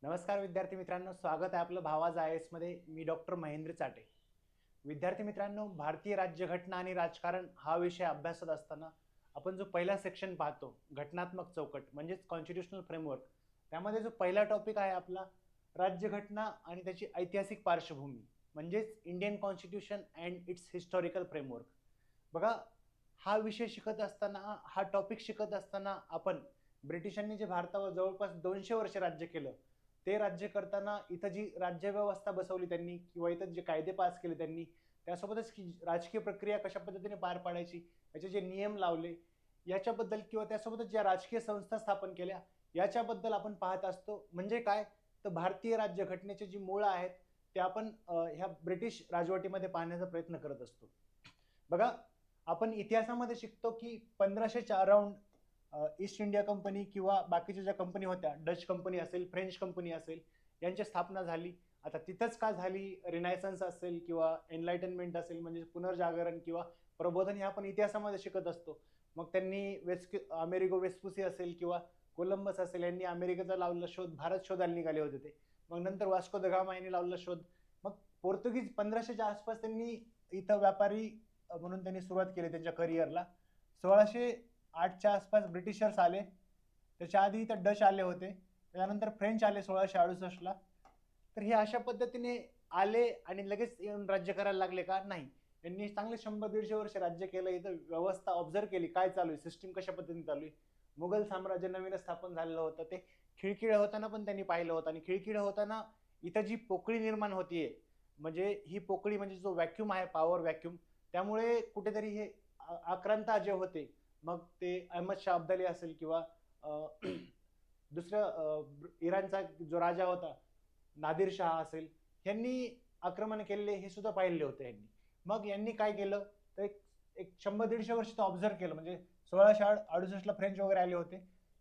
नमस्कार विद्यार्थी मित्रांनो, स्वागत आहे आपलं भावाज आय एस मध्ये. मी डॉक्टर महेंद्र चाटे. विद्यार्थी मित्रांनो, भारतीय राज्यघटना आणि राजकारण हा विषय अभ्यासत असताना आपण जो पहिला सेक्शन पाहतो, घटनात्मक चौकट म्हणजेच कॉन्स्टिट्यूशनल फ्रेमवर्क, त्यामध्ये जो पहिला टॉपिक आहे आपला राज्यघटना आणि त्याची ऐतिहासिक पार्श्वभूमी म्हणजेच Indian constitution and it's historical framework. बघा, हा विषय शिकत असताना, हा टॉपिक शिकत असताना आपण ब्रिटिशांनी जे भारतावर जवळपास 200 वर्ष राज्य केलं, ते राज्य करताना इथं जी राज्यव्यवस्था बसवली त्यांनी किंवा इथं जे कायदे पास केले त्यांनी, त्यासोबतच की राजकीय प्रक्रिया कशा पद्धतीने पार पाडायची, याचे जे नियम लावले याच्याबद्दल किंवा त्यासोबतच ज्या राजकीय संस्था स्थापन केल्या याच्याबद्दल आपण पाहत असतो. म्हणजे काय, तर भारतीय राज्यघटनेची जी मुळं आहेत ते आपण ह्या ब्रिटिश राजवटीमध्ये पाहण्याचा प्रयत्न करत असतो. बघा, आपण इतिहासामध्ये शिकतो की 1500च्या अराउंड ईस्ट इंडिया कंपनी किंवा बाकीच्या ज्या कंपनी होत्या, डच कंपनी असेल, फ्रेंच कंपनी असेल, यांची स्थापना झाली. आता तिथंच का झाली, रिनायसन्स असेल किंवा एनलायटनमेंट असेल म्हणजे पुनर्जागरण किंवा प्रबोधन, हे आपण इतिहासामध्ये शिकत असतो. मग त्यांनी अमेरिगो वेस्पुसी असेल किंवा कोलंबस असेल, यांनी अमेरिकेचा लावलेला शोध, भारत शोधायला निघाले होते ते. मग नंतर वास्को द गामा यांनी लावलेला शोध. मग पोर्तुगीज 1500च्या आसपास त्यांनी इथं व्यापारी म्हणून त्यांनी सुरुवात केली त्यांच्या करिअरला. 1608च्या आसपास ब्रिटिशर्स आले. त्याच्या आधी इथं डच आले होते, त्यानंतर फ्रेंच आले 1668ला. तर हे अशा पद्धतीने आले आणि लगेच येऊन राज्य करायला लागले का? नाही. त्यांनी चांगले 100-150 वर्ष राज्य केलं. इथं व्यवस्था ऑब्झर्व केली, काय चालू आहे, सिस्टीम कशा पद्धतीने चालू आहे. मुघल साम्राज्य नवीन स्थापन झालेलं होतं, ते खिळखिळं होताना पण त्यांनी पाहिलं होतं. आणि खिळखिळं होताना इथं जी पोकळी निर्माण होतीये, म्हणजे ही पोकळी म्हणजे जो व्हॅक्यूम आहे, पॉवर व्हॅक्यूम, त्यामुळे कुठेतरी हे आक्रांता जे होते, मग ते अहमद शाह अब्दाली असेल किंवा दुसऱ्या इराणचा जो राजा होता नादिर शाह असेल, यांनी आक्रमण केलेले हे सुद्धा पाहिले होते यांनी. मग यांनी काय केलं, तर एक 100-150 वर्ष तो ऑब्झर्व केलं. म्हणजे 1668ला फ्रेंच वगैरे आले होते,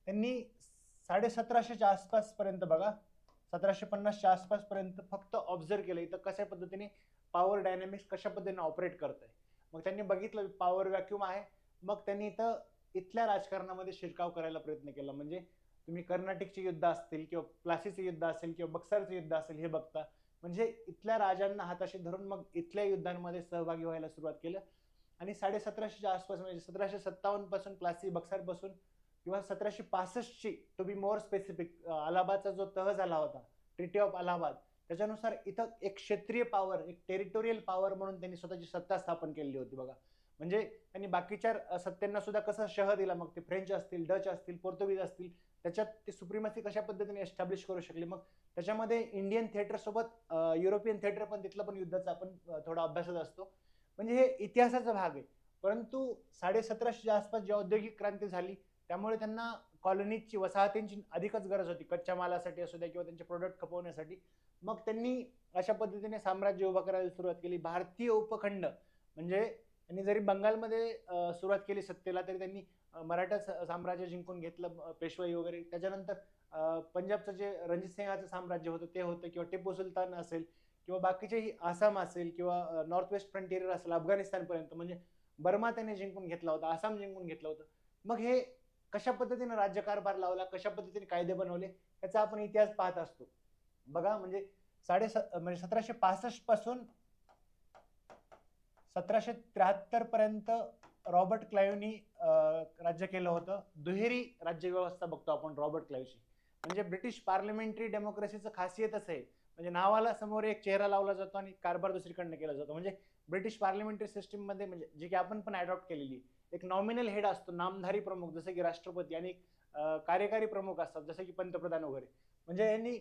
त्यांनी 1750च्या आसपास पर्यंत, बघा 1750च्या आसपास पर्यंत फक्त ऑब्झर्व केलं इथं कशा पद्धतीने पॉवर डायनॅमिक्स कशा पद्धतीने ऑपरेट करत आहे. मग त्यांनी बघितलं पॉवर व्हॅक्यूम आहे. मग त्यांनी इथं इथल्या राजकारणामध्ये शिरकाव करायला प्रयत्न केला. म्हणजे तुम्ही कर्नाटकची युद्ध असतील किंवा प्लासीचे युद्ध असेल किंवा बक्सरचे युद्ध असेल, हे बघता. म्हणजे इथल्या राजांना हाताशी धरून मग इथल्या युद्धांमध्ये सहभागी व्हायला सुरुवात केलं. आणि 1750च्या आसपास म्हणजे 1757 पासून प्लासी बक्सर पासून किंवा 1765ची टू बी मोर स्पेसिफिक अलाहाबादचा जो तह झाला होता, ट्रिटी ऑफ अलाहाबाद, त्याच्यानुसार इथं एक क्षेत्रीय पॉवर, एक टेरिटोरियल पॉवर म्हणून त्यांनी स्वतःची सत्ता स्थापन केलेली होती. बघा, म्हणजे त्यांनी बाकीच्या सत्तेंना सुद्धा कसं शह दिला, मग ते फ्रेंच असतील, डच असतील, पोर्तुगीज असतील, त्याच्यात ते सुप्रिमसी कशा पद्धतीने एस्टॅब्लिश करू शकले. मग त्याच्यामध्ये इंडियन थिएटर सोबत युरोपियन थिएटर पण, तिथलं पण युद्धाचा आपण थोडा अभ्यासत असतो. म्हणजे हे इतिहासाचा भाग आहे. परंतु 1750च्या आसपास जी औद्योगिक क्रांती झाली, त्यामुळे त्यांना कॉलनीजची, वसाहतींची अधिकच गरज होती, कच्च्या मालासाठी असू द्या किंवा त्यांचे प्रोडक्ट खपवण्यासाठी. मग त्यांनी अशा पद्धतीने साम्राज्य उभं करायला सुरुवात केली. भारतीय उपखंड म्हणजे त्यांनी जरी बंगालमध्ये सुरुवात केली सत्तेला, तरी त्यांनी मराठा साम्राज्य जिंकून घेतलं, पेशवाई वगैरे. त्याच्यानंतर पंजाबचं जे रणजित सिंहाचं साम्राज्य होतं ते होतं, किंवा टिपू सुलतान असेल किंवा बाकीचेही, आसाम असेल किंवा नॉर्थ वेस्ट फ्रंटियर असेल, अफगाणिस्तानपर्यंत, म्हणजे बर्मा त्यांनी जिंकून घेतला होता, आसाम जिंकून घेतलं होतं. मग हे कशा पद्धतीने राज्यकारभार लावला, कशा पद्धतीने कायदे बनवले, याचा आपण इतिहास पाहत असतो. बघा, म्हणजे 1765 पासून 1773 पर्यंत रॉबर्ट क्लाइव्हनी राज्य केलं होतं. दुहेरी राज्य व्यवस्था बघतो आपण रॉबर्ट क्लाइव्हची. म्हणजे ब्रिटिश पार्लमेंटरी डेमोक्रेसीचं खासियतच आहे, म्हणजे नावाला समोर एक चेहरा लावला जातो आणि कारभार दुसरीकडनं केला जातो. म्हणजे ब्रिटिश पार्लमेंटरी सिस्टीम मध्ये, म्हणजे जे की आपण पण अडॉप्ट केलेली, एक नॉमिनल हेड असतो, नामधारी प्रमुख, जसे की राष्ट्रपती, आणि कार्यकारी प्रमुख असतात जसे की पंतप्रधान वगैरे. म्हणजे यांनी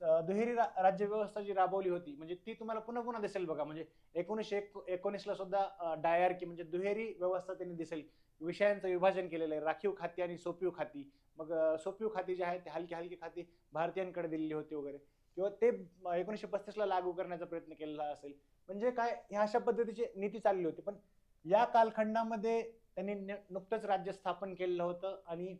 दुहेरी राज्य व्यवस्था जी राबवली होती, म्हणजे ती तुम्हाला पुन्हा पुन्हा दिसेल. बघा, म्हणजे 1919ला सुद्धा डायआरकी म्हणजे दुहेरी व्यवस्था त्यांनी दिसेल. विषयांचं विभाजन केलेलं आहे, राखीव खाती आणि सोपीव खाती. मग सोपीव खाती जी आहेत ते हलकी हलकी खाती भारतीयांकडे दिलेली होती वगैरे, किंवा ते 1935ला लागू करण्याचा प्रयत्न केलेला असेल. म्हणजे काय, ह्या अशा पद्धतीची नीती चालली होती. पण या कालखंडामध्ये त्यांनी नुकतंच राज्य स्थापन केलेलं होतं. आणि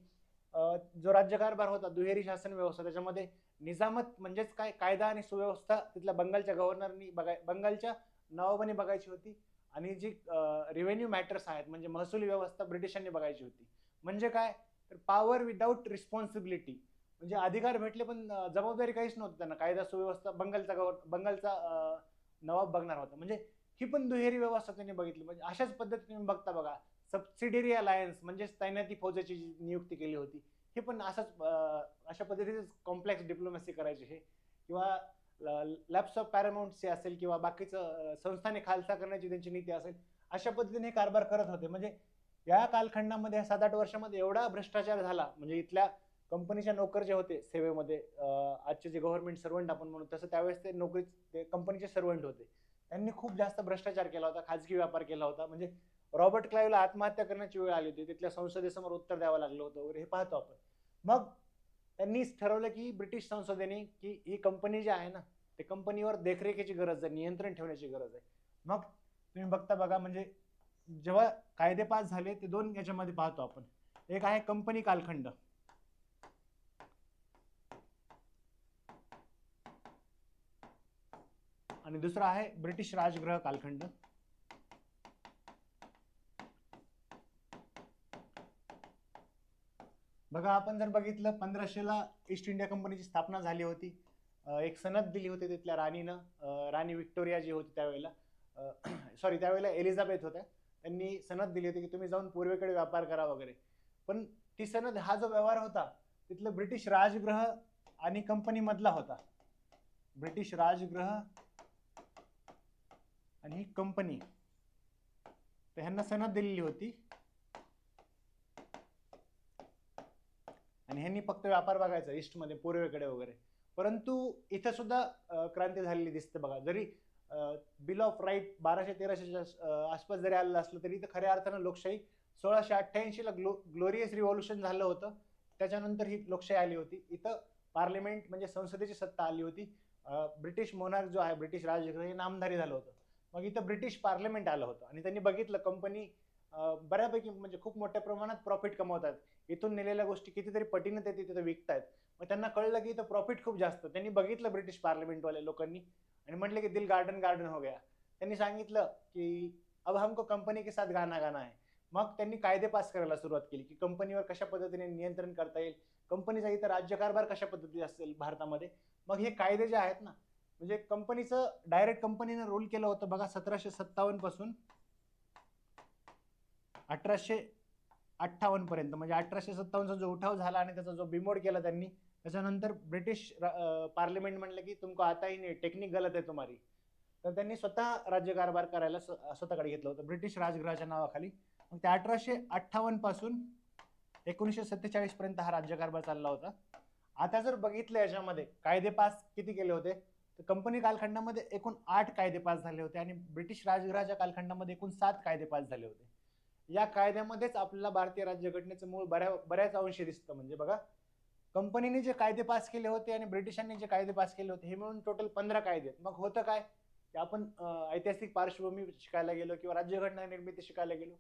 जो राज्यकारभार होता, दुहेरी शासन व्यवस्था, त्याच्यामध्ये निजामत म्हणजेच काय, कायदा आणि सुव्यवस्था तिथल्या बंगालच्या गव्हर्नरनी बंगालच्या नवाबाने बघायची होती. आणि जी रेव्हेन्यू मॅटर्स आहेत, म्हणजे महसुली व्यवस्था, ब्रिटिशांनी बघायची होती. म्हणजे काय, तर पॉवर विदाऊट रिस्पॉन्सिबिलिटी. म्हणजे अधिकार भेटले पण जबाबदारी काहीच नव्हती त्यांना. कायदा सुव्यवस्था बंगालचा नवाब बघणार होता. म्हणजे ही पण दुहेरी व्यवस्था त्यांनी बघितली. म्हणजे अशाच पद्धतीने तुम्ही बघता बघा, सबसिडियरी अलायन्स म्हणजेच तैनाती फौजेची नियुक्ती केली होती. हे पण अशा पद्धतीने कॉम्प्लेक्स डिप्लोमॅसी करायची हे, किंवा लॅप्स ऑफ पॅरामाउंटचे असेल किंवा बाकीचं संस्थाने खालसा करण्याची त्यांची नीती असेल, अशा पद्धतीने कारभार करत होते. म्हणजे या कालखंडामध्ये 7-8 वर्षामध्ये एवढा भ्रष्टाचार झाला, म्हणजे इथल्या कंपनीच्या नोकर जे होते सेवेमध्ये, आजचे जे गव्हर्नमेंट सर्वंट आपण म्हणू तसं त्यावेळेस ते कंपनीचे सर्वंट होते. त्यांनी खूप जास्त भ्रष्टाचार केला होता, खाजगी व्यापार केला होता. म्हणजे रॉबर्ट क्लाईव्हला आत्महत्या करण्याची वेळ आली होती, तिथल्या संसदेसमोर उत्तर द्यावं लागलं होतं वगैरे, हे पाहतो आपण. मग त्यांनीच ठरवलं की ब्रिटिश संसदेने की ही कंपनी जी आहे ना, ते कंपनीवर देखरेखीची गरज आहे, नियंत्रण ठेवण्याची गरज आहे. मग तुम्ही बघता बघा, म्हणजे जेव्हा कायदे पास झाले ते दोन याच्यामध्ये पाहतो आपण. एक आहे कंपनी कालखंड आणि दुसरा आहे ब्रिटिश राजगृह कालखंड. बघा, आपण जर बघितलं 1500ला ईस्ट इंडिया कंपनीची स्थापना झाली होती. एक सनद दिली होती तिथल्या राणीनं, राणी विक्टोरिया जी होती त्यावेळेला, सॉरी त्यावेळेला एलिझाबेथ होत्या, त्यांनी सनद दिली होती की तुम्ही जाऊन पूर्वेकडे व्यापार करा वगैरे. पण ती सनद, हा जो व्यवहार होता तिथलं ब्रिटिश राजगृह आणि कंपनी मधला होता. ब्रिटिश राजगृह आणि ही कंपनी, तर ह्यांना सनद दिलेली होती आणि ह्यांनी फक्त व्यापार बघायचा ईस्टमध्ये, पूर्वेकडे वगैरे. परंतु इथं सुद्धा क्रांती झालेली दिसते बघा. जरी बिल ऑफ राईट 1200-1300च्या आसपास जरी आलेलं असलं तरी इथं खऱ्या अर्थानं लोकशाही 1688ला ग्लोरियस रिव्हॉल्युशन झालं होतं. त्याच्यानंतर ही लोकशाही आली होती. इथं पार्लिमेंट म्हणजे संसदेची सत्ता आली होती. ब्रिटिश मोनार्क जो आहे, ब्रिटिश राजगृह, हे नामधारी झालं होतं. मग इथं ब्रिटिश पार्लिमेंट आलं होतं आणि त्यांनी बघितलं कंपनी बऱ्यापैकी म्हणजे खूप मोठ्या प्रमाणात प्रॉफिट कमवतात, इथून नेलेल्या गोष्टी कितीतरी पटीने ते तिथे विकतायत. मग त्यांना कळलं की इथं प्रॉफिट खूप जास्त. त्यांनी बघितलं ब्रिटिश पार्लिमेंटवाले लोकांनी आणि म्हटलं की दिल गार्डन गार्डन हो गया. त्यांनी सांगितलं की अब हमको कंपनी के साथ गाना गाना है. मग त्यांनी कायदे पास करायला सुरुवात केली की कंपनीवर कशा पद्धतीने नियंत्रण करता येईल, कंपनीचा इथं राज्यकारभार कशा पद्धतीने असेल भारतामध्ये. मग हे कायदे जे आहेत ना, म्हणजे कंपनीचं डायरेक्ट कंपनीने रोल केलं होतं बघा 1757 पासून 1858 पर्यंत. म्हणजे 1857चा जो उठाव झाला आणि त्याचा जो बिमोड केला त्यांनी, त्याच्यानंतर ब्रिटिश पार्लिमेंट म्हणलं की तुमको आता ही नाही, टेक्निक गलत आहे तुम्हारी. तर त्यांनी स्वतः राज्यकारभार करायला स्वतःकडे घेतलं होतं ब्रिटिश राजगृहाच्या नावाखाली. मग ते 1858 पासून 1947 पर्यंत हा राज्यकारभार चालला होता. आता जर बघितलं याच्यामध्ये कायदे पास किती केले होते, तर कंपनी कालखंडामध्ये एकूण 8 कायदे पास झाले होते आणि ब्रिटिश राजगृहाच्या कालखंडामध्ये एकूण 7 कायदे पास झाले होते. या कायद्यामध्येच आपल्याला भारतीय राज्यघटनेचं मूळ बऱ्याच अंशी दिसतं. म्हणजे बघा, कंपनीने जे कायदे पास केले होते आणि ब्रिटिशांनी जे कायदे पास केले होते, हे मिळून टोटल 15 कायदे आहेत. मग होतं काय की आपण ऐतिहासिक पार्श्वभूमी शिकायला गेलो किंवा राज्यघटना निर्मिती शिकायला गेलो,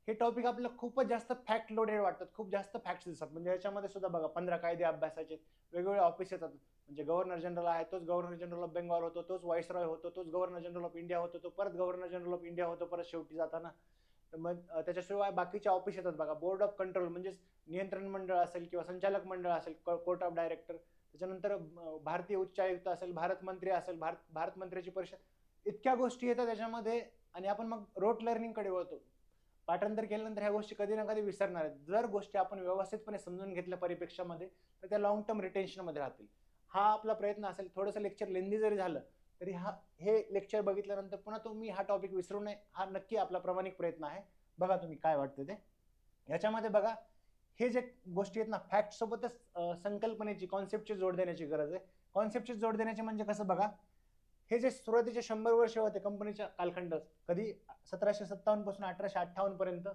हे टॉपिक आपल्याला खूपच जास्त फॅक्ट लोडेड वाटतात, खूप जास्त फॅक्ट्स दिसतात. म्हणजे याच्यामध्ये सुद्धा बघा 15 कायदे अभ्यासाचे, वेगवेगळे ऑफिस येतात. म्हणजे गव्हर्नर जनरल आहे, तोच गव्हर्नर जनरल ऑफ बेंगॉल होतो, तोच व्हाईसरॉय होतो, तोच गव्हर्नर जनरल ऑफ इंडिया होतो, तो परत गव्हर्नर जनरल ऑफ इंडिया होतो परत शेवटी जाताना. तर मग त्याच्याशिवाय बाकीचे ऑफिस येतात बघा, बोर्ड ऑफ कंट्रोल म्हणजेच नियंत्रण मंडळ असेल किंवा संचालक मंडळ असेल, कोर्ट ऑफ डायरेक्टर, त्याच्यानंतर भारतीय उच्चायुक्त असेल, भारत मंत्री असेल, भारत मंत्र्याची परिषद, इतक्या गोष्टी येतात त्याच्यामध्ये. आणि आपण मग रोट लर्निंगकडे वळतो. पाठांतर केल्यानंतर ह्या गोष्टी कधी ना कधी विसरणार आहेत. जर गोष्टी आपण व्यवस्थितपणे समजून घेतल्या परिप्रेक्षामध्ये, तर त्या लॉंग टर्म रिटेन्शनमध्ये राहतील. हा आपला प्रयत्न असेल. थोडंसं लेक्चर लेंदी जरी झालं तरी हे लेक्चर बघितल्यानंतर पुन्हा तुम्ही हा टॉपिक विसरू नये, हा नक्की आपला प्रामाणिक प्रयत्न आहे. बघा तुम्ही काय वाटतं ते याच्यामध्ये. बघा, हे जे गोष्टी आहेत ना, फॅक्ट सोबतच संकल्पनेची, कॉन्सेप्टची जोड देण्याची गरज आहे. कॉन्सेप्टची जोड देण्याची म्हणजे कसं, बघा, हे जे सुरुवातीचे 100 वर्ष होते कंपनीच्या कालखंड, कधी 1757 पासून 1858 पर्यंत,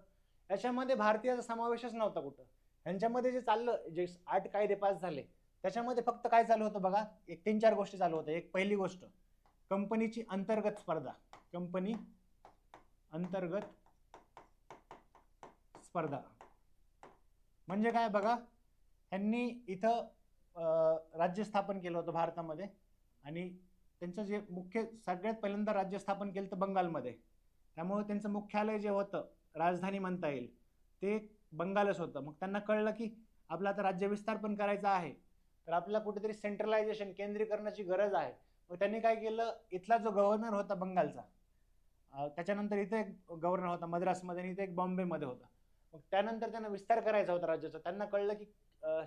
याच्यामध्ये भारतीयाचा समावेशच नव्हता कुठं. यांच्यामध्ये जे चाललं, जे 8 कायदे पास झाले, त्याच्यामध्ये फक्त काय चालू होतं बघा, एक 3-4 गोष्टी चालू होत्या. एक पहिली गोष्ट, कंपनीची अंतर्गत स्पर्धा. कंपनी अंतर्गत स्पर्धा म्हणजे काय बघा, यांनी इथं राज्य स्थापन केलं होतं भारतामध्ये आणि त्यांचं जे मुख्य, सगळ्यात पहिल्यांदा राज्य स्थापन केलं तर बंगालमध्ये. त्यामुळे त्यांचं मुख्यालय जे होतं, राजधानी म्हणता येईल, ते बंगालच होतं. मग त्यांना कळलं की आपला आता राज्य विस्तार पण करायचा आहे, तर आपल्याला कुठेतरी सेंट्रलायझेशन, केंद्रीकरणाची गरज आहे. मग त्यांनी काय केलं, इथला जो गव्हर्नर होता बंगालचा, त्याच्यानंतर इथे एक गव्हर्नर होता मद्रासमध्ये आणि इथे एक बॉम्बेमध्ये होता. मग त्यानंतर त्यांना विस्तार करायचा होता राज्याचा. त्यांना कळलं की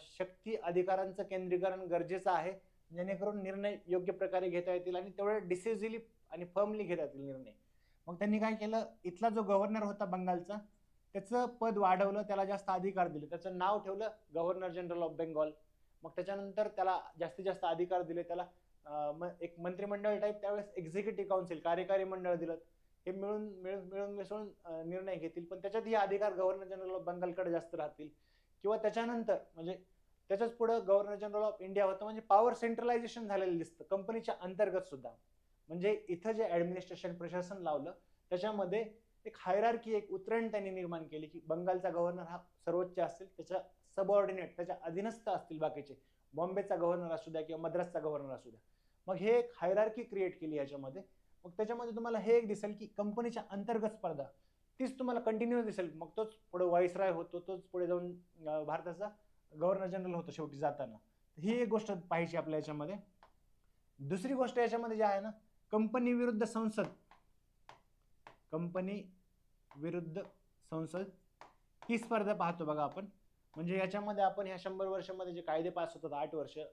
शक्ती अधिकारांचं केंद्रीकरण गरजेचं आहे, जेणेकरून निर्णय योग्य प्रकारे घेता येतील आणि तेवढे डिसिसिव्हली आणि फर्मली घेता येतील निर्णय. मग त्यांनी काय केलं, इथला जो गव्हर्नर होता बंगालचा त्याचं पद वाढवलं, त्याला जास्त अधिकार दिले, त्याचं नाव ठेवलं गव्हर्नर जनरल ऑफ बेंगॉल. मग त्याच्यानंतर त्याला जास्तीत जास्त अधिकार दिले, त्याला एक मंत्रिमंडळ टाईप, त्यावेळेस एक्झिक्युटिव्ह काउन्सिल, कार्यकारी मंडळ दिलं. हे मिळून मिळून मिळून मिसळून निर्णय घेतील, पण त्याच्यात ही अधिकार गव्हर्नर जनरल ऑफ बंगालकडे जास्त राहतील. किंवा त्याच्यानंतर म्हणजे त्याच्याच पुढे गव्हर्नर जनरल ऑफ इंडिया होतं. म्हणजे पॉवर सेंट्रलायझेशन झालेलं दिसतं कंपनीच्या अंतर्गत सुद्धा. म्हणजे इथं जे ऍडमिनिस्ट्रेशन, प्रशासन लावलं त्याच्यामध्ये एक हायरार्की, एक उतरण त्यांनी निर्माण केली की बंगालचा गव्हर्नर हा सर्वोच्च असेल, त्याच्या सबऑर्डिनेट, त्याच्या अधीनस्थ असतील बाकीचे, बॉम्बेचा गव्हर्नर असू द्या किंवा मद्रासचा गव्हर्नर असू द्या. मग हे एक हायरार्की क्रिएट केली याच्यामध्ये. मग त्याच्यामध्ये तुम्हाला हे एक दिसेल की कंपनीच्या अंतर्गत स्पर्धा तीच तुम्हाला कंटिन्यू दिसेल. मग तोच पुढे व्हाईसरॉय होतो, तोच पुढे जाऊन भारताचा गव्हर्नर जनरल होतो शेवटी जाताना. ही एक गोष्ट पाहिजे आपल्या याच्यामध्ये. दुसरी गोष्ट याच्यामध्ये जी आहे ना, कंपनी विरुद्ध संसद, कंपनी विरुद्ध संसद ही स्पर्धा पाहतो बघा आपण. म्हणजे याच्यामध्ये आपण ह्या 100 वर्षामध्ये जे कायदे पास होतात,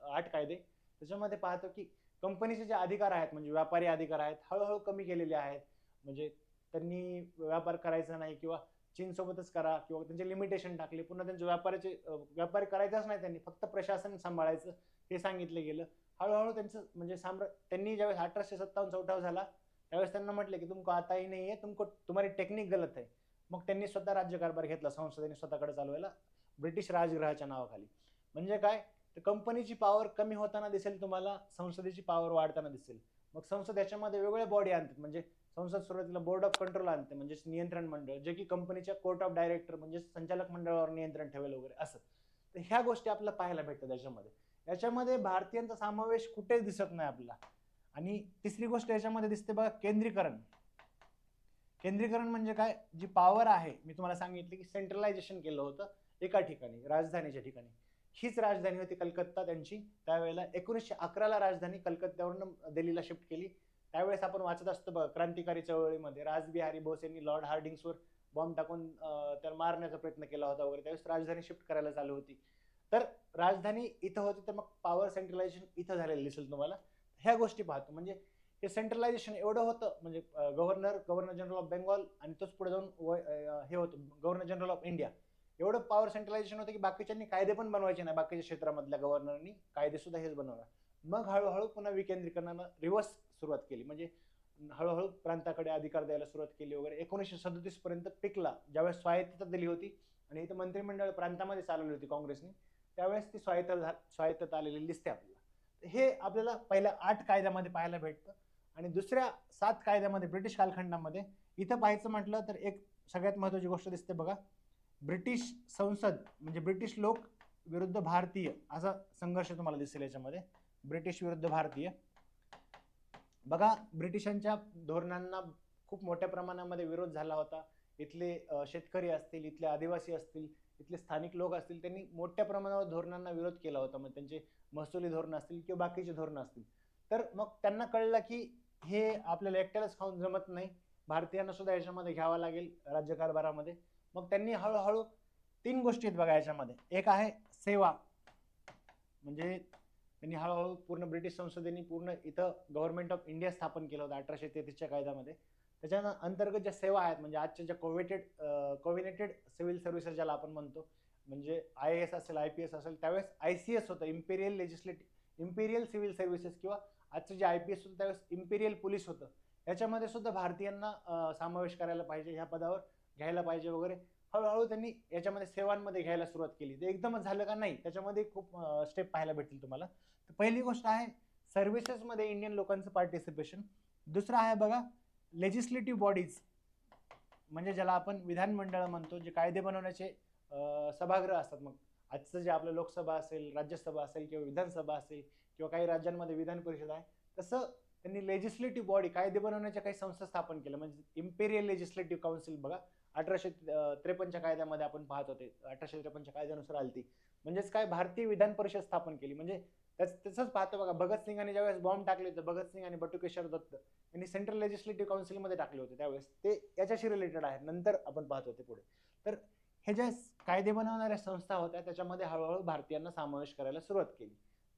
8 कायदे, त्याच्यामध्ये पाहतो की कंपनीचे जे अधिकार आहेत, म्हणजे व्यापारी अधिकार आहेत, हळूहळू कमी केलेले आहेत. म्हणजे त्यांनी व्यापार करायचा नाही किंवा चीन सोबतच करा किंवा त्यांचे लिमिटेशन टाकले. पुन्हा त्यांचे व्यापारी करायचाच नाही, त्यांनी फक्त प्रशासन सांभाळायचं हे सांगितलं गेलं. हळूहळू त्यांचं म्हणजे त्यांनी ज्यावेळेस 1857 उठाव झाला त्यावेळेस त्यांना म्हटलं की तुमको आता ही नाही आहे, तुम्हारी टेक्निक गलत आहे. मग त्यांनी स्वतः राज्यकारभार घेतला, संसदेने स्वतःकडे चालवायला ब्रिटिश राजगृहाच्या नावाखाली. म्हणजे काय, तर कंपनीची पॉवर कमी होताना दिसेल तुम्हाला, संसदेची पॉवर वाढताना दिसेल. मग संसद याच्यामध्ये वेगवेगळे बॉडी आणतात. म्हणजे संसद सुरुवातीला बोर्ड ऑफ कंट्रोल आणते, म्हणजे नियंत्रण मंडळ, जे की कंपनीच्या कोर्ट ऑफ डायरेक्टर म्हणजे संचालक मंडळावर नियंत्रण ठेवेल वगैरे असं. तर ह्या गोष्टी आपल्याला पाहायला भेटतात याच्यामध्ये. याच्यामध्ये भारतीयांचा समावेश कुठेच दिसत नाही आपला. आणि तिसरी गोष्ट याच्यामध्ये दिसते बघा, केंद्रीकरण. केंद्रीकरण म्हणजे काय, जी पॉवर आहे, मी तुम्हाला सांगितलं की सेंट्रलायझेशन केलं होतं एका ठिकाणी, राजधानीच्या ठिकाणी. हीच राजधानी होती कलकत्ता त्यांची. त्यावेळेला 1911ला राजधानी कलकत्त्यावरून दिल्लीला शिफ्ट केली. त्यावेळेस आपण वाचत असतो बघा, क्रांतिकारी चळवळीमध्ये रासबिहारी बोस यांनी लॉर्ड हार्डिंग्सवर बॉम्ब टाकून त्याला मारण्याचा प्रयत्न केला होता वगैरे. त्यावेळेस राजधानी शिफ्ट करायला चालू होती. तर राजधानी इथं होती, तर मग पॉवर सेंट्रलायझेशन इथं झालेलं दिसेल तुम्हाला. ह्या गोष्टी पाहतो. म्हणजे हे सेंट्रलायझेशन एवढं होतं, म्हणजे गव्हर्नर जनरल ऑफ बेंगॉल आणि तोच पुढे जाऊन हे होतं गव्हर्नर जनरल ऑफ इंडिया. एवढं पॉवर सेंट्रलायझेशन होतं की बाकीच्यांनी कायदे पण बनवायचे नाही, बाकीच्या क्षेत्रामधल्या गव्हर्नरनी कायदे सुद्धा हेच बनवणार. मग हळूहळू पुन्हा विकेंद्रीकरणानं रिव्हर्स सुरुवात केली. म्हणजे हळूहळू प्रांताकडे अधिकार द्यायला सुरुवात केली वगैरे. 1937 पर्यंत पिकला, ज्यावेळेस स्वायत्तता दिली होती आणि इथं मंत्रिमंडळ प्रांतामध्ये चालवली होती काँग्रेसने, त्यावेळेस ती स्वायत्तता आलेली दिसते आपल्याला. हे आपल्याला पहिल्या 8 कायद्यामध्ये पाहायला भेटतं. आणि दुसऱ्या 7 कायद्यामध्ये, ब्रिटिश कालखंडामध्ये, इथं पाहायचं म्हटलं तर एक सगळ्यात महत्त्वाची गोष्ट दिसते बघा, ब्रिटिश संसद म्हणजे ब्रिटिश लोक विरुद्ध भारतीय असा संघर्ष तुम्हाला दिसेल याच्यामध्ये. ब्रिटिश विरुद्ध भारतीय बघा, ब्रिटिशांच्या धोरणांना खूप मोठ्या प्रमाणामध्ये विरोध झाला होता. इथले शेतकरी असतील, इथले आदिवासी असतील, इथले स्थानिक लोक असतील, त्यांनी मोठ्या प्रमाणावर धोरणांना विरोध केला होता. मग त्यांचे महसुली धोरण असतील किंवा बाकीचे धोरणं असतील. तर मग त्यांना कळलं की हे आपल्याला एकट्यालाच खाऊन जमत नाही, भारतीयांना सुद्धा याच्यामध्ये घ्यावा लागेल राज्यकारभारामध्ये. मग त्यांनी हळूहळू 3 गोष्टी आहेत बघा याच्यामध्ये. एक आहे सेवा, म्हणजे त्यांनी हळूहळू पूर्ण ब्रिटिश संसदेने पूर्ण इथं गव्हर्नमेंट ऑफ इंडिया स्थापन केलं होतं 1833च्या कायद्यामध्ये. त्याच्या अंतर्गत ज्या सेवा आहेत, म्हणजे आजच्या ज्या कोव्हिनेटेड सिव्हिल सर्व्हिसेस ज्याला आपण म्हणतो, म्हणजे IAS असेल, IPS असेल, त्यावेळेस ICS होतं, इम्पेरियल सिव्हिल सर्व्हिसेस, किंवा आजचं जे IPS होतं त्यावेळेस इम्पेरियल पोलीस होतं. याच्यामध्ये सुद्धा भारतीयांना समावेश करायला पाहिजे, ह्या पदावर घ्यायला पाहिजे वगैरे. हळूहळू त्यांनी याच्यामध्ये सेवांमध्ये घ्यायला सुरुवात केली. ते एकदमच झालं का नाही, त्याच्यामध्ये खूप स्टेप पाहायला भेटतील तुम्हाला. तर पहिली गोष्ट आहे सर्व्हिसेसमध्ये इंडियन लोकांचं पार्टिसिपेशन. दुसरं आहे बघा लेजिस्लेटिव्ह बॉडीज, म्हणजे ज्याला आपण विधानमंडळ म्हणतो, जे कायदे बनवण्याचे सभागृह असतात. मग आजचं जे आपलं लोकसभा असेल, राज्यसभा असेल किंवा विधानसभा असेल किंवा काही राज्यांमध्ये विधान परिषद आहे, तसं त्यांनी लेजिस्लेटिव्ह बॉडी, कायदे बनवण्याच्या काही संस्था स्थापन केल्या. म्हणजे इम्पेरियल लेजिस्लेटिव्ह काउन्सिल बघा 1853च्या कायद्यामध्ये आपण पाहत होते, 1853च्या कायद्यानुसार आली ती. म्हणजेच काय, भारतीय विधान परिषद स्थापन केली. म्हणजे तसंच पाहतो बघा, भगतसिंगांनी ज्यावेळेस बॉम्ब टाकले होते, भगतसिंग आणि बटुकेश्वर दत्त यांनी सेंट्रल लेजिस्लेटिव्ह काउन्सिलमध्ये टाकले होते त्यावेळेस, ते याच्याशी रिलेटेड आहे. नंतर आपण पाहतो ते पुढे. तर हे ज्या कायदे बनवणाऱ्या संस्था होत्या त्याच्यामध्ये हळूहळू भारतीयांना समावेश करायला सुरुवात केली.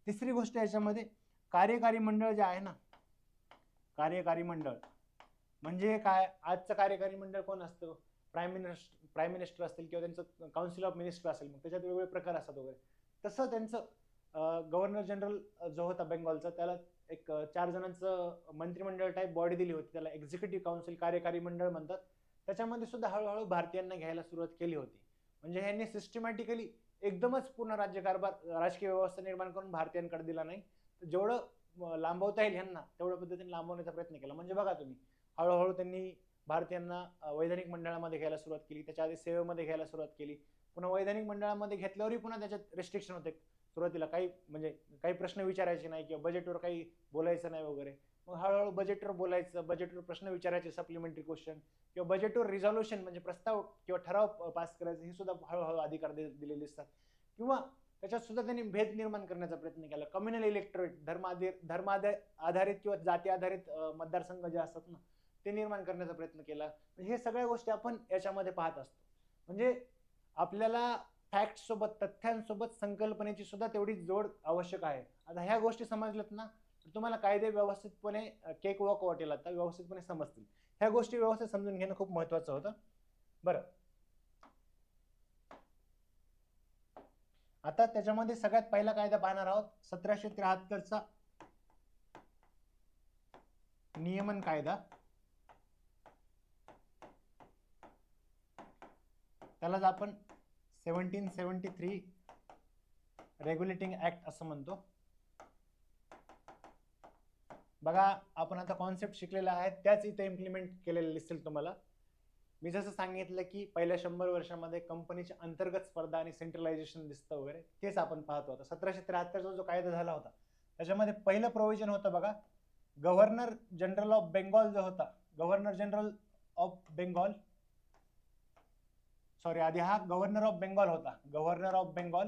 तिसरी गोष्ट याच्यामध्ये कार्यकारी मंडळ जे आहे ना, कार्यकारी मंडळ म्हणजे काय, आजचं कार्यकारी मंडळ कोण असतं, प्राईम मिनिस्टर असतील किंवा त्यांचं काउन्सिल ऑफ मिनिस्टर असेल, मग त्याच्यात वेगवेगळे प्रकार असतात वगैरे. तसं त्यांचं गव्हर्नर जनरल जो होता बेंगॉलचा, त्याला एक 4 जणांचं मंत्रिमंडळ टाईप बॉडी दिली होती, त्याला एक्झिक्युटिव्ह काउन्सिल, कार्यकारी मंडळ म्हणतात. त्याच्यामध्ये सुद्धा हळूहळू भारतीयांना घ्यायला सुरुवात केली होती. म्हणजे ह्यांनी सिस्टमॅटिकली एकदमच पूर्ण राज्यकारभार, राजकीय व्यवस्था निर्माण करून भारतीयांकडे दिला नाही, जेवढं लांबवता येईल ह्यांना तेवढ्या पद्धतीने लांबवण्याचा प्रयत्न केला. म्हणजे बघा तुम्ही, हळूहळू त्यांनी भारतीयांना वैधानिक मंडळामध्ये घ्यायला सुरुवात केली, त्याच्या आधी सेवेमध्ये घ्यायला सुरुवात केली. पुन्हा वैधानिक मंडळामध्ये घेतल्यावरही पुन्हा त्याच्यात रेस्ट्रिक्शन होते. सुरुवातीला काही प्रश्न विचारायचे नाही किंवा बजेटवर काही बोलायचं नाही वगैरे. मग हळूहळू बजेटवर बोलायचं, बजेटवर प्रश्न विचारायचे, सप्लिमेंटरी क्वेश्चन, किंवा बजेटवर रिझॉल्युशन म्हणजे प्रस्ताव किंवा ठराव पास करायचं, हे सुद्धा हळूहळू अधिकार दिलेले असतात. किंवा त्याच्यात सुद्धा त्यांनी भेद निर्माण करण्याचा प्रयत्न केला. कम्युनल इलेक्टोरेट, धर्म आधारित किंवा जाती आधारित मतदारसंघ जे असतात ना, ते निर्माण करण्याचा प्रयत्न केला. म्हणजे हे सगळ्या गोष्टी आपण याच्यामध्ये पाहत असतो. म्हणजे आपल्याला फॅक्ट सोबत, तथ्यांसोबत संकल्पनेची सुद्धा तेवढी जोड आवश्यक आहे. आता ह्या गोष्टी समजल्यात ना, तर तुम्हाला कायदे व्यवस्थितपणे केक वॉक वाटेल, आता व्यवस्थितपणे समजतील. ह्या गोष्टी व्यवस्थित समजून घेणं खूप महत्वाचं होतं. बरं, आता त्याच्यामध्ये सगळ्यात पहिला कायदा पाहणार आहोत, 1773चा नियमन कायदा. त्यालाच आपण 1773 रेग्युलेटिंग ऍक्ट असं म्हणतो. बघा, आपण आता कॉन्सेप्ट शिकलेला आहे, त्याच इथे इम्प्लिमेंट केलेले दिसतील तुम्हाला. मी जसं सांगितलं की पहिल्या 100 वर्षामध्ये कंपनीची अंतर्गत स्पर्धा आणि सेंट्रलायझेशन दिसतं वगैरे, तेच आपण पाहतो. आता 1773चा जो कायदा झाला होता त्याच्यामध्ये पहिलं प्रोव्हिजन होतं बघा, गव्हर्नर जनरल ऑफ बेंगॉल जो होता, governor general of Bengal, sorry, आधी हा गव्हर्नर ऑफ बेंगॉल होता, गव्हर्नर ऑफ बेंगॉल.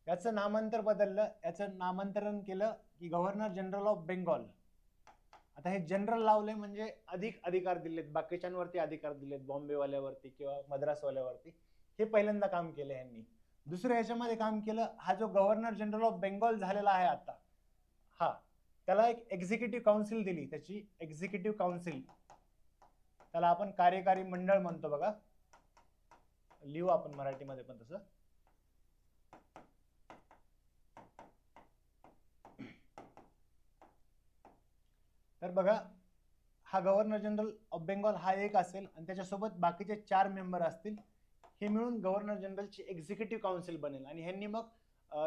याचं नामांतर बदललं, याचं नामांतरण केलं की गव्हर्नर जनरल ऑफ बेंगॉल. आता हे जनरल लावले म्हणजे अधिक अधिकार दिलेत, बाकीच्यांवरती अधिकार दिलेत, बॉम्बेवाल्यावरती किंवा मद्रासवाल्यावरती. हे पहिल्यांदा काम केलं यांनी. दुसरं याच्यामध्ये काम केलं, हा जो गव्हर्नर जनरल ऑफ बेंगॉल झालेला आहे आता, हा, त्याला एक एक्झिक्युटिव्ह काउन्सिल दिली, त्याची एक्झिक्युटिव्ह काउन्सिल, त्याला आपण कार्यकारी मंडळ म्हणतो बघा, लिहू आपण मराठीमध्ये पण तसं. तर बघा, हा गव्हर्नर जनरल ऑफ बेंगॉल हा एक असेल आणि त्याच्यासोबत बाकीचे 4 मेंबर असतील. हे मिळून गव्हर्नर जनरलची एक्झिक्युटिव्ह काउन्सिल बनेल आणि ह्यांनी मग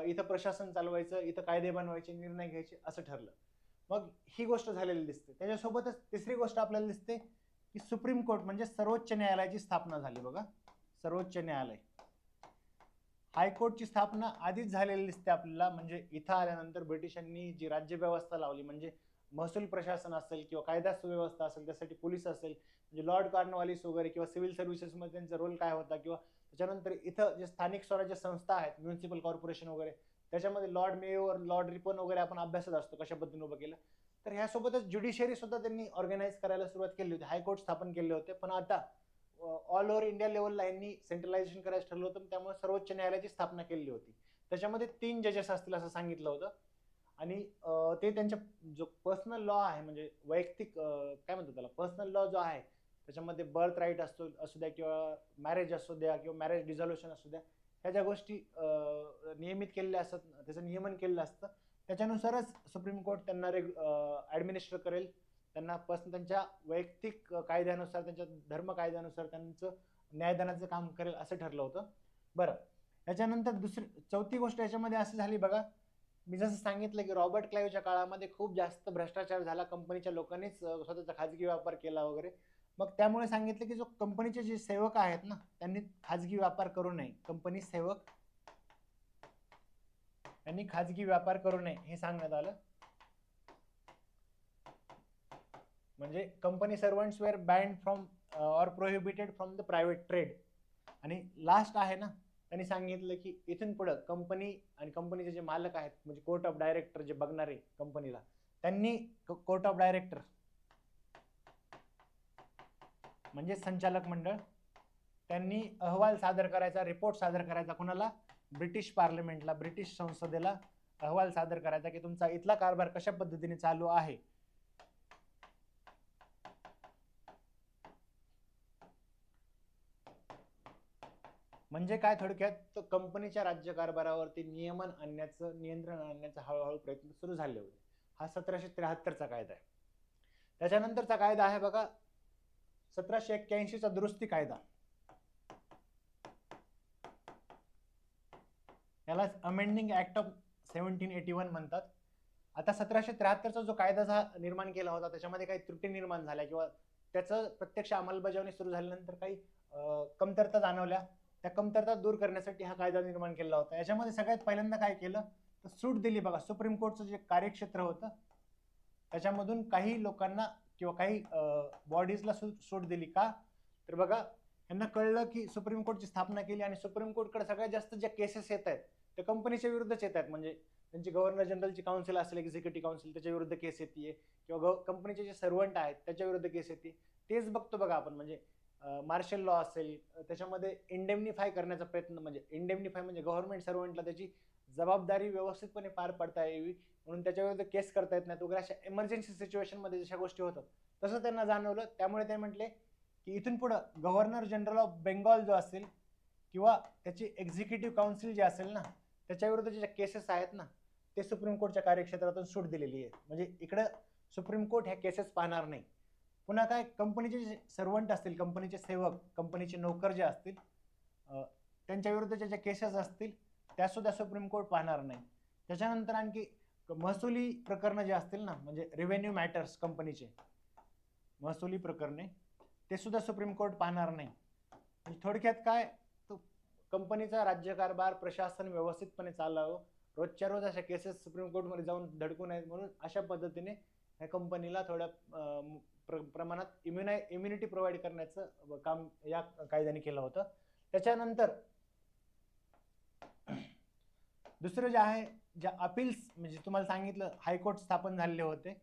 इथं प्रशासन चालवायचं, इथं कायदे बनवायचे, निर्णय घ्यायचे, असं ठरलं. मग ही गोष्ट झालेली दिसते. त्याच्यासोबतच तिसरी गोष्ट आपल्याला दिसते की सुप्रीम कोर्ट म्हणजे सर्वोच्च न्यायालयाची स्थापना झाली. बघा, सर्वोच्च न्यायालय, हायकोर्टची स्थापना आधीच झालेली दिसते आपल्याला. म्हणजे इथं आल्यानंतर ब्रिटिशांनी जी राज्यव्यवस्था लावली, म्हणजे महसूल प्रशासन असेल किंवा कायदा सुव्यवस्था असेल, त्यासाठी पोलीस असेल, म्हणजे लॉर्ड कॉर्नवालिस वगैरे, किंवा सिव्हिल सर्व्हिसेसमध्ये त्यांचा रोल काय होता, किंवा त्याच्यानंतर इथं जे स्थानिक स्वराज्य संस्था आहेत, म्युन्सिपल कॉर्पोरेशन वगैरे, त्याच्यामध्ये लॉर्ड मेयर, लॉर्ड रिपन वगैरे आपण अभ्यासत असतो कशा पद्धतीने उभं केलं. तर ह्यासोबतच ज्युडिशियरी सुद्धा त्यांनी ऑर्गनाईज करायला सुरुवात केली होती, हायकोर्ट स्थापन केले होते. पण आता ऑल ओव्हर इंडिया लेवलला यांनी सेंट्रलायझेशन करायचं ठरलं होतं, त्यामुळे सर्वोच्च न्यायालयाची स्थापना केली होती. त्याच्यामध्ये 3 जजेस असतील असं सांगितलं होतं. आणि ते त्यांच्या जो पर्सनल लॉ आहे, म्हणजे वैयक्तिक काय म्हणतात त्याला, पर्सनल लॉ जो आहे, त्याच्यामध्ये बर्थ राईट असू द्या किंवा मॅरेज असू द्या किंवा मॅरेज डिझॉल्युशन असू द्या, ह्या ज्या गोष्टी नियमित केलेल्या असतात, त्याचं नियमन केलेलं असतं, त्याच्यानुसारच सुप्रीम कोर्ट त्यांना ऍडमिनिस्टर करेल. त्यांना त्यांच्या वैयक्तिक कायद्यानुसार, त्यांच्या धर्म कायद्यानुसार त्यांचं न्यायदानाचं काम करेल असं ठरलं होतं. बरं, याच्यानंतर चौथी गोष्ट याच्यामध्ये अशी झाली बघा, मी जसं सांगितलं की रॉबर्ट क्लाइव्हच्या काळामध्ये खूप जास्त भ्रष्टाचार झाला, कंपनीच्या लोकांनीच स्वतःचा खाजगी व्यापार केला वगैरे. मग त्यामुळे सांगितलं की जो कंपनीचे जे सेवक आहेत ना, त्यांनी खाजगी व्यापार करू नये, कंपनी सेवक यांनी खाजगी व्यापार करू नये हे सांगण्यात आलं. म्हणजे company servants were banned from or prohibited from the private trade. आणि लास्ट आहे ना, त्यांनी सांगितलं की इथून पुढे कंपनी आणि कंपनीचे जे मालक आहेत म्हणजे कोर्ट ऑफ डायरेक्टर जे बघणारे कंपनीला, त्यांनी कोर्ट ऑफ डायरेक्टर म्हणजे संचालक मंडळ, त्यांनी अहवाल सादर करायचा, रिपोर्ट सादर करायचा कुणाला? ब्रिटिश पार्लमेंटला, ब्रिटिश संसदेला अहवाल सादर करायचा की तुमचा इथला कारभार कशा पद्धतीने चालू आहे. म्हणजे काय थोडक्यात, कंपनीच्या राज्यकारभारावरती नियमन आणण्याचं, नियंत्रण आणण्याचा हळूहळू प्रयत्न सुरू झाले होते. हा 1773चा कायदा आहे. त्याच्यानंतरचा कायदा आहे बघा 1781चा दुरुस्ती कायदा, याला अमेंडिंग ऍक्ट ऑफ 1781 म्हणतात. आता 1773चा जो कायदा निर्माण केला होता त्याच्यामध्ये काही त्रुटी निर्माण झाल्या किंवा त्याचं प्रत्यक्ष अंमलबजावणी सुरू झाल्यानंतर काही कमतरता जाणवल्या. त्या कमतरता दूर करण्यासाठी हा कायदा निर्माण केला होता. याच्यामध्ये सगळ्यात पहिल्यांदा काय केलं तर सूट दिली बघा. सुप्रीम कोर्टचं जे कार्यक्षेत्र होतं त्याच्यामधून काही लोकांना किंवा काही बॉडीजला सूट दिली. का तर बघा, यांना कळलं की सुप्रीम कोर्टची स्थापना केली आणि सुप्रीम कोर्टकडे सगळ्यात जास्त ज्या केसेस येत आहेत त्या कंपनीच्या विरुद्धच येत आहेत. म्हणजे त्यांची गव्हर्नर जनरलची काउन्सिल असेल, एक्झिक्युटिव्ह काउन्सिल, त्याच्या विरुद्ध केस येते किंवा कंपनीचे जे सर्वंट आहेत त्याच्या विरुद्ध केस येते. तेच बघतो बघा आपण. म्हणजे मार्शल लॉ असेल त्याच्यामध्ये इंडेमनिफाय करण्याचा प्रयत्न, म्हणजे इंडेमनिफाय म्हणजे गव्हर्नमेंट सर्वंटला त्याची जबाबदारी व्यवस्थितपणे पार पडता यावी म्हणून त्याच्या विरुद्ध केस करता येत नाही वगैरे, अशा इमर्जन्सी सिच्युएशन मध्ये जशा गोष्टी होतात तसं त्यांना जाणवलं. त्यामुळे ते म्हटले की इथून पुढे गव्हर्नर जनरल ऑफ बेंगॉल जो असेल किंवा त्याची एक्झिक्युटिव्ह काउन्सिल जे असेल ना त्याच्या विरुद्ध ज्या केसेस आहेत ना ते सुप्रीम कोर्टच्या कार्यक्षेत्रातून सूट दिलेली आहे. म्हणजे इकडे सुप्रीम कोर्ट ह्या केसेस पाहणार नाही. पुन्हा काय, कंपनीचे जे सर्वंट असतील, कंपनीचे सेवक, कंपनीचे नोकर जे असतील त्यांच्या विरुद्धच्या ज्या केसेस असतील त्या सुद्धा सुप्रीम कोर्ट पाहणार नाही. त्याच्यानंतर आणखी महसुली प्रकरणं जे असतील ना, म्हणजे रेव्हेन्यू मॅटर्स, कंपनीचे महसुली प्रकरणे, ते सुद्धा सुप्रीम कोर्ट पाहणार नाही. म्हणजे थोडक्यात काय, तो कंपनीचा राज्यकारभार प्रशासन व्यवस्थितपणे चालावं, रोजच्या रोज अशा केसेस सुप्रीम कोर्टमध्ये जाऊन धडकू नयेत म्हणून अशा पद्धतीने ह्या कंपनीला थोड्या प्रमाणात इम्युनिटी प्रोव्हाइड करण्याचं काम या कायद्याने केलं होतं. त्याच्यानंतर दुसरं जे आहे, ज्या अपील्स, म्हणजे तुम्हाला सांगितलं हायकोर्ट स्थापन झालेले होते,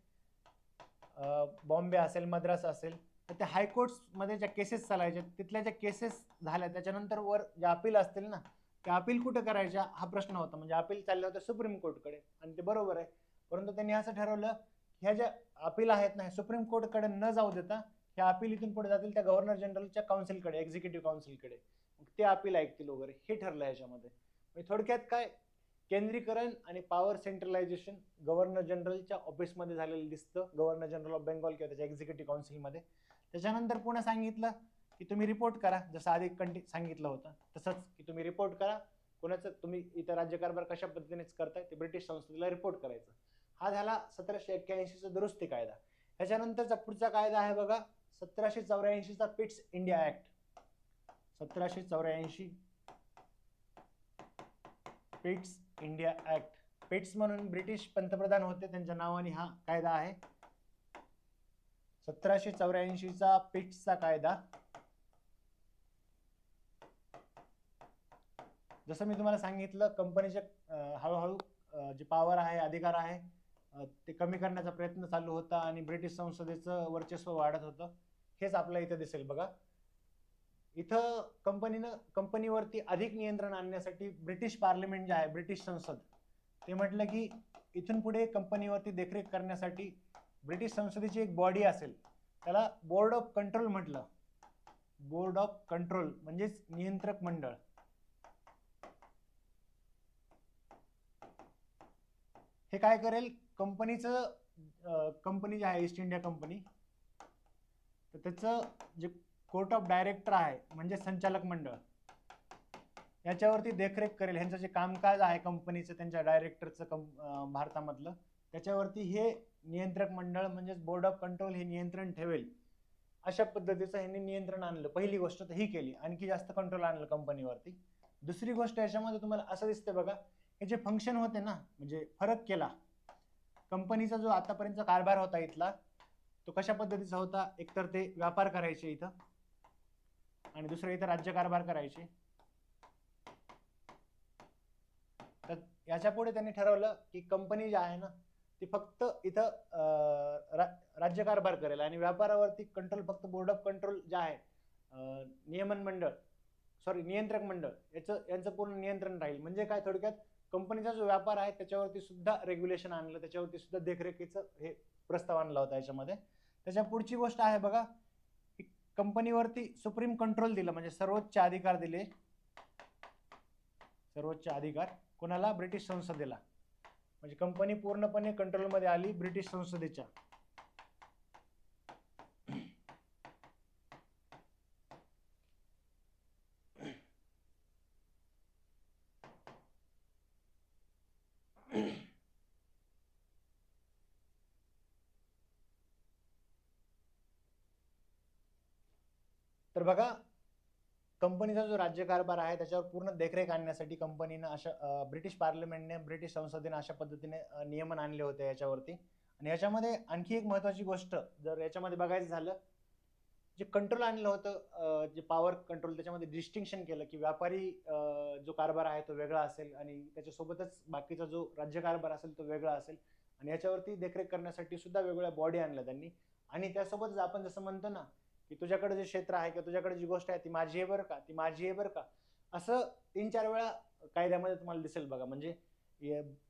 बॉम्बे असेल, मद्रास असेल, तर त्या हायकोर्ट्समध्ये ज्या केसेस चालायच्या तिथल्या ज्या केसेस झाल्या त्याच्यानंतर वर ज्या अपील असतील ना त्या अपील कुठं करायच्या हा प्रश्न होता. म्हणजे अपील चालले होते सुप्रीम कोर्टकडे आणि ते बरोबर आहे, परंतु त्यांनी असं ठरवलं ह्या ज्या अपील आहेत ना सुप्रीम कोर्टकडे न जाऊ देता ह्या अपील इथून पुढे जातील त्या गव्हर्नर जनरलच्या काउन्सिलकडे, एक्झिक्युटिव्ह काउन्सिलकडे, ते अपील ऐकतील वगैरे, हे ठरलं ह्याच्यामध्ये. म्हणजे थोडक्यात काय, केंद्रीकरण आणि पॉवर सेंट्रलायझेशन गव्हर्नर जनरलच्या ऑफिसमध्ये झालेलं दिसतं, गव्हर्नर जनरल ऑफ बेंगॉल किंवा त्याच्या एक्झिक्युटिव्ह काउन्सिलमध्ये. त्याच्यानंतर पुन्हा सांगितलं की तुम्ही रिपोर्ट करा, जसं आधी सांगितलं होतं तसंच की तुम्ही रिपोर्ट करा, कोणाचं तुम्ही इथं राज्यकारभार कशा पद्धतीनेच करताय ते ब्रिटिश संसदेला रिपोर्ट करायचं. हा झाला 1781चा दुरुस्ती कायदा. ह्याच्यानंतरचा पुढचा कायदा आहे बघा 1784चा Pitt's India Act. 1784 Pitt's India Act. Pitt's म्हणून ब्रिटिश पंतप्रधान होते, त्यांच्या नावाने हा कायदा आहे. 1784चा पिट्सचा कायदा. जसं मी तुम्हाला सांगितलं, कंपनीचे हळूहळू जे पॉवर आहे, अधिकार आहे, ते कमी करण्याचा प्रयत्न चालू होता आणि ब्रिटिश संसदेचं वर्चस्व वाढत होतं. हेच आपल्या इथं दिसेल बघा. इथं कंपनीवरती अधिक नियंत्रण आणण्यासाठी ब्रिटिश पार्लिमेंट जे आहे, ब्रिटिश संसद, ते म्हटलं की इथून पुढे कंपनीवरती देखरेख करण्यासाठी ब्रिटिश संसदेची एक बॉडी असेल, त्याला बोर्ड ऑफ कंट्रोल म्हटलं. बोर्ड ऑफ कंट्रोल म्हणजेच नियंत्रक मंडळ. हे काय करेल, कंपनी जे आहे ईस्ट इंडिया कंपनी, तर त्याचं जे कोर्ट ऑफ डायरेक्टर आहे म्हणजे संचालक मंडळ, याच्यावरती देखरेख करेल. ह्यांचं जे कामकाज आहे कंपनीचं, त्यांच्या डायरेक्टरचं भारतामधलं, त्याच्यावरती हे नियंत्रक मंडळ म्हणजेच बोर्ड ऑफ कंट्रोल हे नियंत्रण ठेवेल. अशा पद्धतीचं ह्यांनी नियंत्रण आणलं. पहिली गोष्ट तर ही केली, आणखी जास्त कंट्रोल आणलं कंपनीवरती. दुसरी गोष्ट याच्यामध्ये तुम्हाला असं दिसतं बघा, हे जे फंक्शन होते ना, म्हणजे फरक केला कंपनीचा. जो आतापर्यंतचा कारभार होता इथला तो कशा पद्धतीचा होता, एकतर ते व्यापार करायचे इथं आणि दुसरं इथं राज्यकारभार करायचे. याच्या पुढे त्यांनी ठरवलं की कंपनी जी आहे ना ती फक्त इथं राज्यकारभार करेल आणि व्यापारावरती कंट्रोल फक्त बोर्ड ऑफ कंट्रोल जे आहे नियंत्रक मंडळ यांचं पूर्ण नियंत्रण राहील. म्हणजे काय, थोडक्यात कंपनीचा जो व्यापार आहे त्याच्यावरती सुद्धा रेग्युलेशन आणलं, त्याच्यावरती सुद्धा देखरेखीचं हे प्रस्ताव आणला होता याच्यामध्ये. त्याच्या पुढची गोष्ट आहे बघा, कंपनीवरती सुप्रीम कंट्रोल दिलं, म्हणजे सर्वोच्च अधिकार दिले. सर्वोच्च अधिकार कोणाला? ब्रिटिश संसदेला. म्हणजे कंपनी पूर्णपणे कंट्रोलमध्ये आली ब्रिटिश संसदेच्या. तर बघा, कंपनीचा जो राज्यकारभार आहे त्याच्यावर पूर्ण देखरेख आणण्यासाठी कंपनीनं अशा ब्रिटिश पार्लमेंटने, ब्रिटिश संसदेने अशा पद्धतीने नियमन आणले होते याच्यावरती. आणि याच्यामध्ये आणखी एक महत्वाची गोष्ट जर याच्यामध्ये बघायचं झालं, जे कंट्रोल आणलं होतं, जे पॉवर कंट्रोल, त्याच्यामध्ये डिस्टिंक्शन केलं की व्यापारी जो कारभार आहे तो वेगळा असेल आणि त्याच्यासोबतच बाकीचा जो राज्यकारभार असेल तो वेगळा असेल. आणि याच्यावरती देखरेख करण्यासाठी सुद्धा वेगवेगळ्या बॉडी आणल्या त्यांनी. आणि त्यासोबतच आपण जसं म्हणतो ना की तुझ्याकडे जे क्षेत्र आहे किंवा तुझ्याकडे जी गोष्ट आहे ती माझी आहे बरं का, ती माझी आहे बरं का, असं 3-4 वेळा कायद्यामध्ये तुम्हाला दिसेल बघा. म्हणजे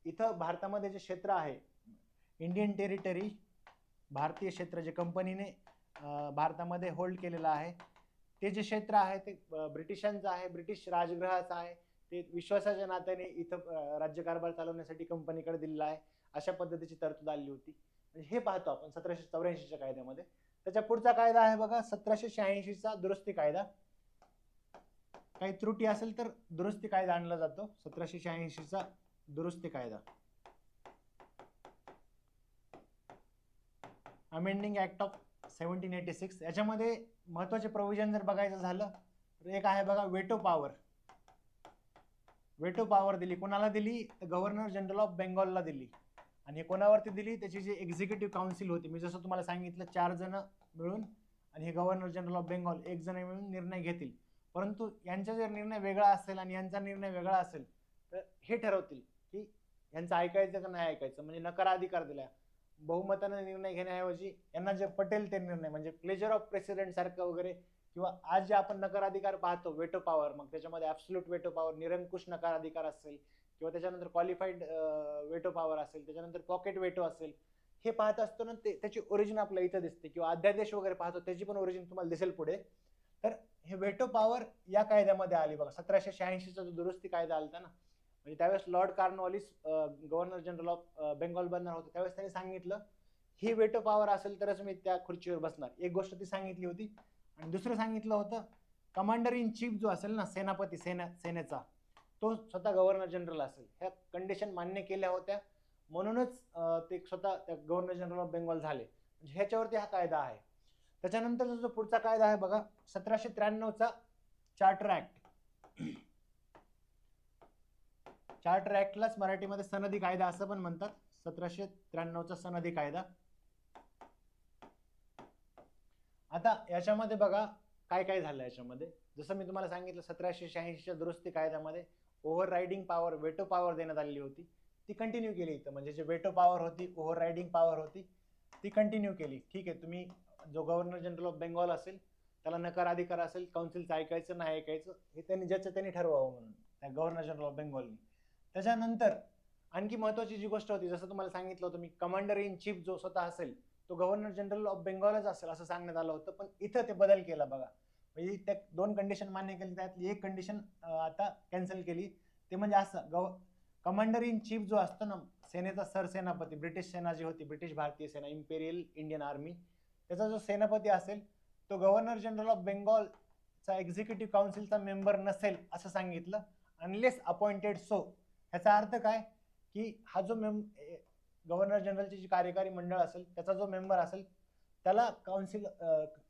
इथं भारतामध्ये जे क्षेत्र आहे, इंडियन टेरिटरी, भारतीय क्षेत्र जे कंपनीने भारतामध्ये होल्ड केलेलं आहे, ते जे क्षेत्र आहे ते ब्रिटिशांचं आहे, ब्रिटिश राजगृहाचं आहे. ते विश्वासाच्या नात्याने इथं राज्यकारभार चालवण्यासाठी कंपनीकडे दिलेला आहे. अशा पद्धतीची तरतूद आली होती. म्हणजे हे पाहतो आपण 1784च्या कायद्यामध्ये. त्याच्या पुढचा कायदा आहे बघा 1786चा दुरुस्ती कायदा. काही त्रुटी असेल तर दुरुस्ती कायदा आणला जातो. 1786चा दुरुस्ती कायदा, अमेंडिंग ऍक्ट ऑफ 1786. याच्यामध्ये महत्वाचे प्रोव्हिजन जर बघायचं झालं तर एक आहे बघा वेटो पॉवर. वेटो पॉवर दिली, कोणाला दिली? गव्हर्नर जनरल ऑफ बेंगॉलला दिली. आणि कोणावरती दिली? त्याची जी एक्झिक्युटिव्ह काउन्सिल होती, मी जसं तुम्हाला सांगितलं 4 जण मिळून आणि हे गव्हर्नर जनरल ऑफ बेंगॉल 1 जण मिळून निर्णय घेतील. परंतु यांचा जर निर्णय वेगळा असेल आणि यांचा निर्णय वेगळा असेल तर हे ठरवतील की यांचं ऐकायचं का नाही ऐकायचं. म्हणजे नकाराधिकार दिला. बहुमताने निर्णय घेण्याऐवजी यांना जे पटेल ते निर्णय, म्हणजे प्लेजर ऑफ प्रेसिडेंट सारखं वगैरे, किंवा आज जे आपण नकाराधिकार पाहतो वेटो पॉवर, मग त्याच्यामध्ये ऍब्सोल्यूट वेटो पॉवर, निरंकुश नकाराधिकार असेल, किंवा त्याच्यानंतर क्वालिफाईड वेटो पॉवर असेल, त्याच्यानंतर पॉकेट वेटो असेल, हे पाहत असतो ना त्याची ओरिजिन आपल्या इथं दिसते. किंवा अध्यादेश वगैरे पाहतो त्याची पण ओरिजिन तुम्हाला दिसेल पुढे. तर हे वेटो पॉवर या कायद्यामध्ये आली बघा. 1786चा जो दुरुस्ती कायदा आलता ना, म्हणजे त्यावेळेस Lord Cornwallis governor general of Bengal बनणार होते. त्यावेळेस त्यांनी सांगितलं ही वेटो पॉवर असेल तरच मी त्या खुर्चीवर बसणार. एक गोष्ट ती सांगितली होती. आणि दुसरं सांगितलं होतं कमांडर इन चीफ जो असेल ना, सेनापती, सेनेचा, तो स्वतः गव्हर्नर जनरल असेल. ह्या कंडिशन मान्य केल्या होत्या, म्हणूनच ते स्वतः त्या गव्हर्नर जनरल ऑफ बेंगॉल झाले. म्हणजे ह्याच्यावरती हा कायदा आहे. त्याच्यानंतर जो पुढचा कायदा आहे बघा 1793चा चार्टर ऍक्ट. चार्टर ऍक्टलाच मराठीमध्ये सनदी कायदा असं पण म्हणतात. 1793चा सनदी कायदा. आता याच्यामध्ये बघा काय काय झालं याच्यामध्ये. जसं मी तुम्हाला सांगितलं 1786च्या दुरुस्ती कायद्यामध्ये over riding power, veto power देण्यात आली होती. ती कंटिन्यू केली इथं. म्हणजे जे वेटो पॉवर होती, ओव्हर रायडिंग पॉवर होती, ती कंटिन्यू केली. ठीक आहे, तुम्ही जो गव्हर्नर जनरल ऑफ बेंगॉल असेल त्याला नकार अधिकार असेल काउन्सिलचं ऐकायचं नाही ऐकायचं हे त्यांनी ज्याचं त्यांनी ठरवावं म्हणून त्या गव्हर्नर जनरल ऑफ बेंगॉलनी. त्याच्यानंतर आणखी महत्वाची जी गोष्ट होती, जसं तुम्हाला सांगितलं होतं मी, कमांडर इन चीफ जो स्वतः असेल तो गव्हर्नर जनरल ऑफ बेंगॉलच असेल असं सांगण्यात आलं होतं. पण इथं ते बदल केला बघा. म्हणजे त्या 2 कंडिशन मान्य केली, त्यातली एक कंडिशन आता कॅन्सल केली. ते म्हणजे असं, कमांडर इन चीफ जो असतो ना, सेनेचा सरसेनापती, ब्रिटिश सेना जी होती, ब्रिटिश भारतीय सेना, इम्पेरियल इंडियन आर्मी, त्याचा जो सेनापती असेल तो गव्हर्नर जनरल ऑफ बेंगॉलचा एक्झिक्युटिव्ह काउन्सिलचा मेंबर नसेल असं सांगितलं, अनलेस अपॉइंटेड सो. ह्याचा अर्थ काय की हा जो गव्हर्नर जनरलची जी कार्यकारी मंडळ असेल त्याचा जो मेंबर असेल त्याला काउन्सिल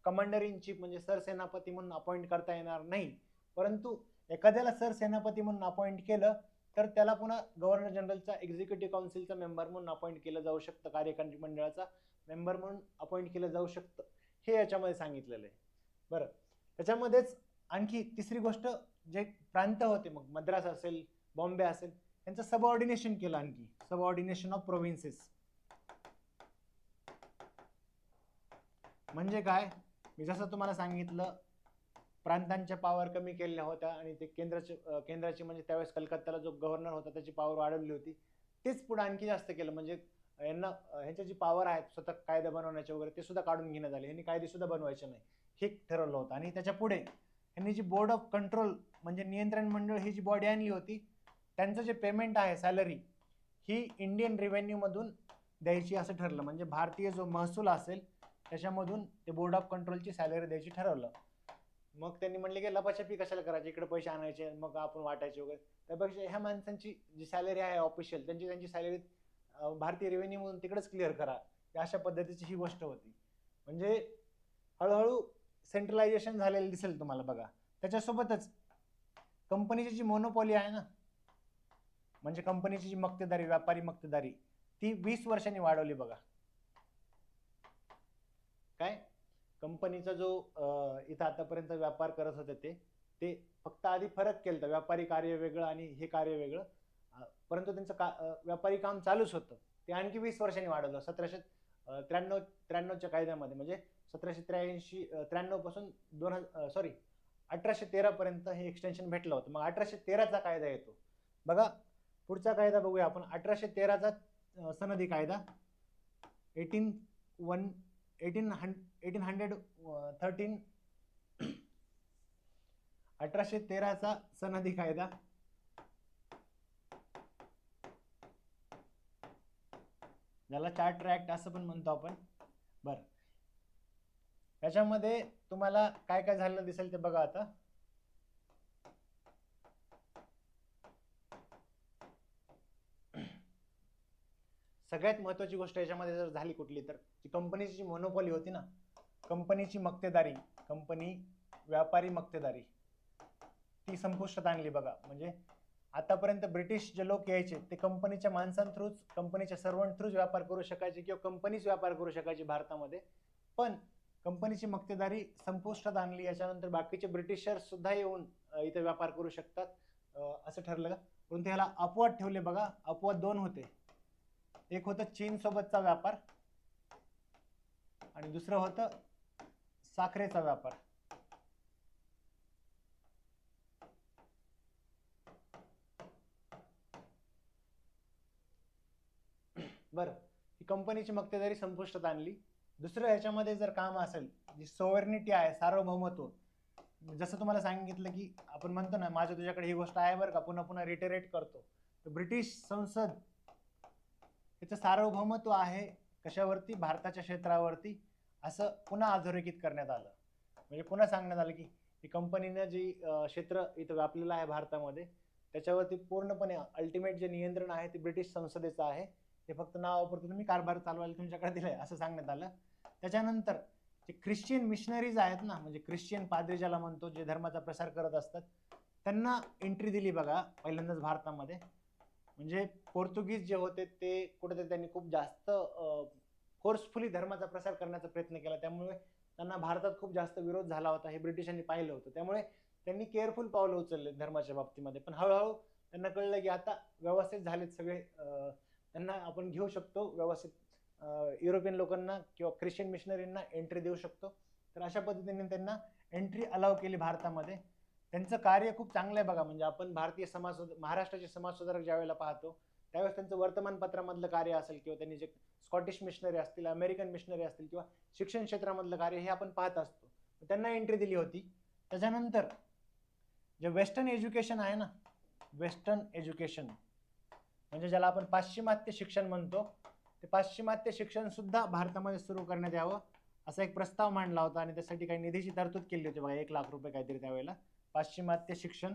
कमांडर इन चीफ म्हणजे सरसेनापती म्हणून अपॉइंट करता येणार नाही. परंतु एखाद्याला सरसेनापती म्हणून अपॉइंट केलं तर त्याला पुन्हा गव्हर्नर जनरलचा एक्झिक्युटिव्ह काउन्सिलचा मेंबर म्हणून अपॉइंट केलं जाऊ शकतं, कार्यकारी मंडळाचा मेंबर म्हणून अपॉइंट केलं जाऊ शकतं. हे याच्यामध्ये सांगितलेलं आहे. बरं, त्याच्यामध्येच आणखी तिसरी गोष्ट, जे प्रांत होते, मग मद्रास असेल, बॉम्बे असेल, त्यांचं सबऑर्डिनेशन केलं, आणखी सबऑर्डिनेशन ऑफ प्रोव्हिन्सेस. म्हणजे काय, मी जसं तुम्हाला सांगितलं प्रांतांच्या पॉवर कमी केलेल्या होत्या आणि ते केंद्राची म्हणजे त्यावेळेस कलकत्त्याला जो गव्हर्नर होता त्याची पॉवर वाढवली होती, तेच पुढे आणखी जास्त केलं. म्हणजे ह्यांच्या जी पॉवर आहेत स्वतः कायदा बनवण्याचे वगैरे ते सुद्धा काढून घेण्यात आले, यांनी कायदे सुद्धा बनवायचे नाही हे ठरवलं होतं. आणि त्याच्या पुढे यांनी जी बोर्ड ऑफ कंट्रोल म्हणजे नियंत्रण मंडळ ही जी बॉडी आणली होती, त्यांचं जे पेमेंट आहे सॅलरी ही इंडियन रेव्हेन्यू मधून द्यायची असं ठरलं. म्हणजे भारतीय जो महसूल असेल त्याच्यामधून ते बोर्ड ऑफ कंट्रोलची सॅलरी द्यायची ठरवलं. मग त्यांनी म्हणले की लपाछपी कशाला करायची, इकडे पैसे आणायचे मग आपण वाटायचे वगैरे, त्यापेक्षा ह्या माणसांची जी सॅलरी आहे ऑफिशियल त्यांची सॅलरी भारतीय रेव्हेन्यू मधून तिकडेच क्लिअर करा, अशा पद्धतीची ही गोष्ट होती. म्हणजे हळूहळू सेंट्रलायझेशन झालेलं दिसेल तुम्हाला बघा. त्याच्यासोबतच कंपनीची जी मोनोपॉली आहे ना, म्हणजे कंपनीची जी मक्तेदारी, व्यापारी मक्तेदारी, ती 20 वर्षांनी वाढवली बघा. काय कंपनीचा जो इथं आतापर्यंत व्यापार करत होते ते फक्त आधी फरक केलं होतं, व्यापारी कार्य वेगळं आणि हे कार्य वेगळं, परंतु त्यांचं व्यापारी काम चालूच होतं. ते आणखी 20 वर्षांनी वाढवलं 1793च्या कायद्यामध्ये. म्हणजे 1783 पासून 1813 पर्यंत हे एक्सटेन्शन भेटलं होतं. मग 1813चा कायदा येतो बघा. पुढचा कायदा बघूया आपण. 1813चा सनदी कायदा 1813. 1813चा सनदी कायदा ज्याला चार्टर ऍक्ट असं पण म्हणतो आपण. बरं, याच्यामध्ये तुम्हाला काय काय झालेलं दिसेल ते बघा आता. सगळ्यात महत्वाची गोष्ट याच्यामध्ये जर झाली कुठली तर ती कंपनीची जी मोनोपॉली होती ना, कंपनीची मक्तेदारी, कंपनी व्यापारी मक्तेदारी, ती संपुष्टात आणली बघा. म्हणजे आतापर्यंत ब्रिटिश जे लोक यायचे ते कंपनीच्या माणसांथ्रूच, कंपनीच्या सर्वंट थ्रूच व्यापार करू शकायचे किंवा कंपनीच व्यापार करू शकायची भारतामध्ये. पण कंपनीची मक्तेदारी संपुष्टात आणली, याच्यानंतर बाकीचे ब्रिटिशर्स सुद्धा येऊन इथे व्यापार करू शकतात असं ठरलं. पण त्याला अपवाद ठेवले बघा. अपवाद 2 होते. एक होतं चीन सोबतचा व्यापार आणि दुसरं होतं साखरेचा व्यापार. बरं, ही कंपनीची मक्तेदारी संपुष्टात आणली. दुसरं ह्याच्यामध्ये जर काम असेल, जी सोव्हर्निटी आहे, सार्वभौमत्व, जसं तुम्हाला सांगितलं की आपण म्हणतो ना माझ्या तुझ्याकडे ही गोष्ट आहे बरं का, पुन्हा पुन्हा रिटेरेट करतो. तर ब्रिटिश संसद याचं सार्वभौमत्व आहे कशावरती, भारताच्या क्षेत्रावरती, असं पुन्हा अधोरेखित करण्यात आलं. म्हणजे पुन्हा सांगण्यात आलं की ही कंपनीनं जी क्षेत्र इथं व्यापलेलं आहे भारतामध्ये त्याच्यावरती पूर्णपणे अल्टिमेट जे नियंत्रण आहे ते ब्रिटिश संसदेचं आहे. ते फक्त नावापुरतं तुम्ही कारभार चालवायला तुमच्याकडे दिलंय असं सांगण्यात आलं. त्याच्यानंतर जे ख्रिश्चियन मिशनरीज आहेत ना, म्हणजे ख्रिश्चियन पाद्री ज्याला म्हणतो, जे धर्माचा प्रसार करत असतात, त्यांना एंट्री दिली बघा पहिल्यांदाच भारतामध्ये. म्हणजे पोर्तुगीज जे होते ते कुठेतरी त्यांनी खूप जास्त फोर्सफुली धर्माचा प्रसार करण्याचा प्रयत्न केला, त्यामुळे त्यांना भारतात खूप जास्त विरोध झाला होता, हे ब्रिटिशांनी पाहिलं होतं. त्यामुळे त्यांनी केअरफुल पावलं उचलले धर्माच्या बाबतीमध्ये. पण हळूहळू त्यांना कळलं की आता व्यवस्थित झालेत सगळे, त्यांना आपण घेऊ शकतो व्यवस्थित, युरोपियन लोकांना किंवा ख्रिश्चन मिशनरींना एंट्री देऊ शकतो. तर अशा पद्धतीने त्यांना एंट्री अलाव केली भारतामध्ये. त्यांचं कार्य खूप चांगलं आहे बघा. म्हणजे आपण भारतीय महाराष्ट्राचे समाज सुधारक ज्यावेळेला पाहतो त्यावेळेस त्यांचं वर्तमानपत्रामधलं कार्य असेल किंवा त्यांनी जे स्कॉटिश मिशनरी असतील, अमेरिकन मिशनरी असतील किंवा शिक्षण क्षेत्रामधलं कार्य हे आपण पाहत असतो. त्यांना एंट्री दिली होती. त्याच्यानंतर जे वेस्टर्न एज्युकेशन आहे ना, वेस्टर्न एज्युकेशन म्हणजे ज्याला आपण पाश्चिमात्य शिक्षण म्हणतो, ते पाश्चिमात्य शिक्षण सुद्धा भारतामध्ये सुरू करण्यात यावं असा एक प्रस्ताव मांडला होता आणि त्यासाठी काही निधीची तरतूद केली होती बघा, 1 लाख रुपये काहीतरी त्यावेळेला. पाश्चिमात्य शिक्षण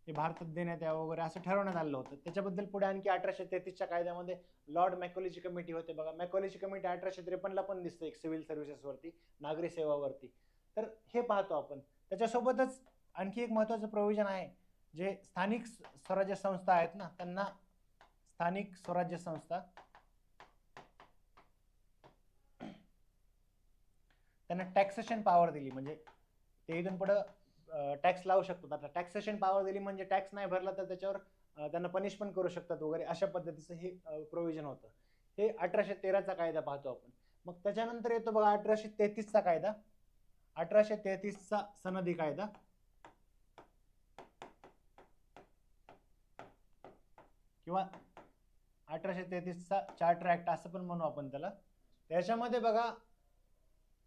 हे भारतात देण्यात यावं वगैरे असं ठरवण्यात आलं होतं. त्याच्याबद्दल पुढे आणखी 1833च्या कायद्यामध्ये लॉर्ड मॅकॉलेची कमिटी होते बघा. मॅकॉलेची कमिटी 1853ला पण दिसते एक सिव्हिल सर्व्हिसेसवरती, नागरी सेवावरती. तर हे पाहतो आपण. त्याच्यासोबतच आणखी एक महत्त्वाचं प्रोव्हिजन आहे, जे स्थानिक स्वराज्य संस्था आहेत ना, त्यांना स्थानिक स्वराज्य संस्था त्यांना टॅक्सेशन पॉवर दिली. म्हणजे ते इथून पुढे टॅक्स लावू शकतात. आता टॅक्सेशन पॉवर दिली म्हणजे टॅक्स नाही भरला तर त्याच्यावर त्यांना पनिश पण करू शकतात वगैरे, अशा पद्धतीचं हे प्रोव्हिजन होतं. हे 1813चा कायदा पाहतो आपण. मग त्याच्यानंतर येतो बघा 1833चा कायदा. 1833चा सनदी कायदा. किंवा 1833चा चार्टर ऍक्ट असं पण म्हणू आपण त्याला. त्याच्यामध्ये बघा,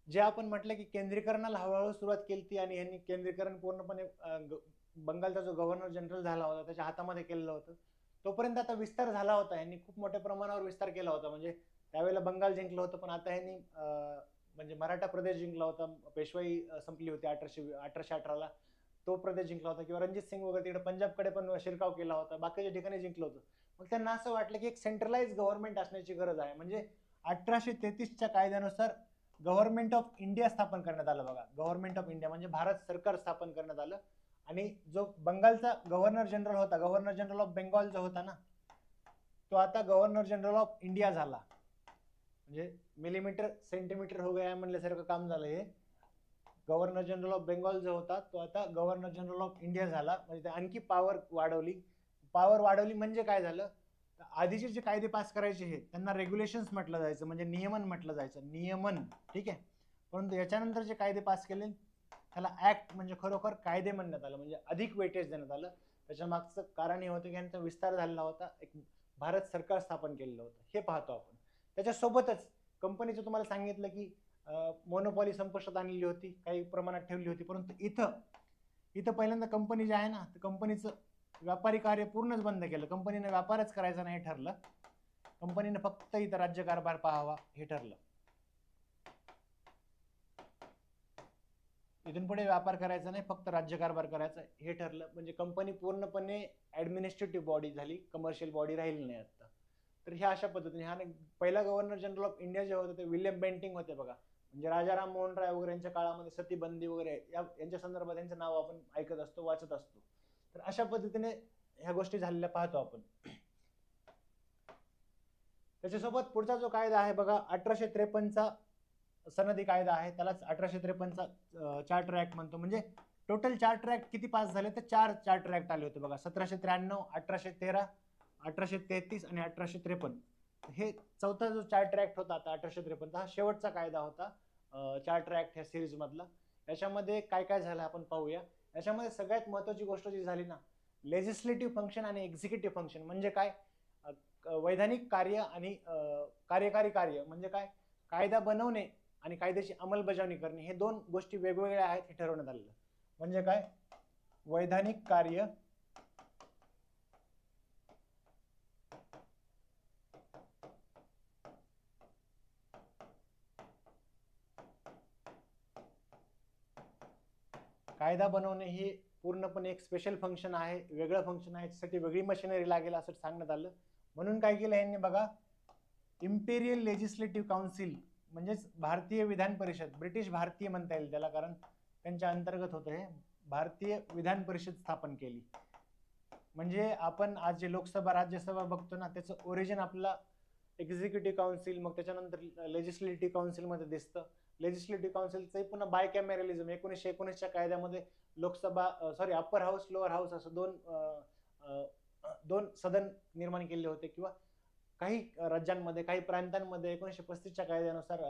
जे आपण म्हटलं की केंद्रीकरणाला हळूहळू सुरुवात केली आणि यांनी केंद्रीकरण पूर्णपणे बंगालचा जो गव्हर्नर जनरल झाला होता त्याच्या हातामध्ये केलेलं होतं. तोपर्यंत आता विस्तार झाला होता, यांनी खूप मोठ्या प्रमाणावर विस्तार केला होता. म्हणजे त्यावेळेला बंगाल जिंकलं होतं, पण आता यांनी म्हणजे मराठा प्रदेश जिंकला होता. पेशवाई संपली होती 1818ला, तो प्रदेश जिंकला होता. किंवा रणजित सिंग वगैरे तिकडे पंजाबकडे पण शिरकाव केला होता, बाकीच्या ठिकाणी जिंकलं होतं. मग त्यांना असं वाटलं की एक सेंट्रलाइज गव्हर्नमेंट असण्याची गरज आहे. म्हणजे 1833च्या कायद्यानुसार गव्हर्नमेंट ऑफ इंडिया स्थापन करण्यात आलं. बघा, गव्हर्नमेंट ऑफ इंडिया म्हणजे भारत सरकार स्थापन करण्यात आलं. आणि जो बंगालचा गव्हर्नर जनरल होता, गव्हर्नर जनरल ऑफ बेंगॉल जो होता ना, तो आता गव्हर्नर जनरल ऑफ इंडिया झाला. म्हणजे मिलीमीटर सेंटीमीटर हो गया म्हणल्यासारखं काम झालं हे. गव्हर्नर जनरल ऑफ बेंगॉल जो होता तो आता गव्हर्नर जनरल ऑफ इंडिया झाला. म्हणजे आणखी पॉवर वाढवली. पॉवर वाढवली म्हणजे काय झालं, आधीचे जे कायदे पास करायचे हे त्यांना रेग्युलेशन्स म्हटलं जायचं, म्हणजे नियमन म्हटलं जायचं, नियमन, ठीक आहे. परंतु याच्यानंतर जे कायदे पास केले त्याला ऍक्ट म्हणजे खरोखर कायदे म्हणण्यात आलं, म्हणजे अधिक वेटेज देण्यात आलं. त्याच्या मागचं कारण हे होतं की यांचा विस्तार झालेला होता, एक भारत सरकार स्थापन केलेलं होतं, हे पाहतो आपण. त्याच्यासोबतच कंपनीचं तुम्हाला सांगितलं की मोनोपॉली संपुष्टात आणलेली होती, काही प्रमाणात ठेवली होती. परंतु इथं पहिल्यांदा कंपनी जी आहे ना, तर कंपनीचं व्यापारी कार्य पूर्णच बंद केलं. कंपनीने व्यापारच करायचा नाही ठरलं. कंपनीने फक्त इथं राज्यकारभार पाहावा हे ठरलं. इथून पुढे व्यापार करायचा नाही, फक्त राज्यकारभार करायचा हे ठरलं. म्हणजे कंपनी पूर्णपणे ऍडमिनिस्ट्रेटिव्ह बॉडी झाली, कमर्शियल बॉडी राहिली नाही आता. तर ह्या अशा पद्धतीने हा पहिला गव्हर्नर जनरल ऑफ इंडिया जे होते ते विल्यम बेंटिंग होते बघा. म्हणजे राजाराम मोहन राय वगैरे यांच्या काळामध्ये सतीबंदी वगैरे यांच्या संदर्भात यांचं नाव आपण ऐकत असतो, वाचत असतो. तर अशा पद्धतीने ह्या गोष्टी झालेल्या पाहतो आपण. त्याच्यासोबत पुढचा जो कायदा आहे बघा 1853चा सनदी कायदा आहे, त्यालाच 1853चा चार्टर ऍक्ट म्हणतो. म्हणजे टोटल चार्टर ऍक्ट किती पास झाले तर 4 चार्टर ऍक्ट आले होते बघा. 1793, 1813, 1833 आणि 1853. हे चौथा जो चार्टर ऍक्ट होता आता 1853 हा शेवटचा कायदा होता चार्टर ऍक्ट ह्या सिरीज मधला. याच्यामध्ये काय काय झालं आपण पाहूया. याच्यामध्ये सगळ्यात महत्वाची गोष्ट जी झाली ना, लेजिस्लेटिव्ह फंक्शन आणि एक्झिक्युटिव्ह फंक्शन. म्हणजे काय, वैधानिक कार्य आणि कार्यकारी कार्य. म्हणजे काय, कायदा बनवणे आणि कायद्याची अंमलबजावणी करणे हे दोन गोष्टी वेगवेगळ्या आहेत हे ठरवण्यात आलेलं. म्हणजे काय, वैधानिक कार्य कायदा बनवणे हे पूर्णपणे एक स्पेशल फंक्शन आहे, वेगळं फंक्शन आहे, त्यासाठी वेगळी मशिनरी लागेल असं सांगण्यात आलं. म्हणून काय केलं यांनी बघा, इम्पेरियल लेजिस्लेटिव्ह काउन्सिल म्हणजेच भारतीय विधान परिषद, ब्रिटिश भारतीय म्हणता येईल त्याला, कारण त्यांच्या अंतर्गत होतं हे, भारतीय विधान परिषद स्थापन केली. म्हणजे आपण आज जे लोकसभा राज्यसभा बघतो ना, त्याचं ओरिजिन आपला एक्झिक्युटिव्ह काउन्सिल, मग त्याच्यानंतर लेजिस्लेटिव्ह काउन्सिल मध्ये दिसतं. लेजिस्लेटिव्ह काउन्सिलचं पुन्हा बायकॅमेरलिझम 1919च्या कायद्यामध्ये Lok Sabha upper house lower house असं दोन सदन निर्माण केले होते. किंवा काही राज्यांमध्ये काही प्रांतांमध्ये 1935च्या कायद्यानुसार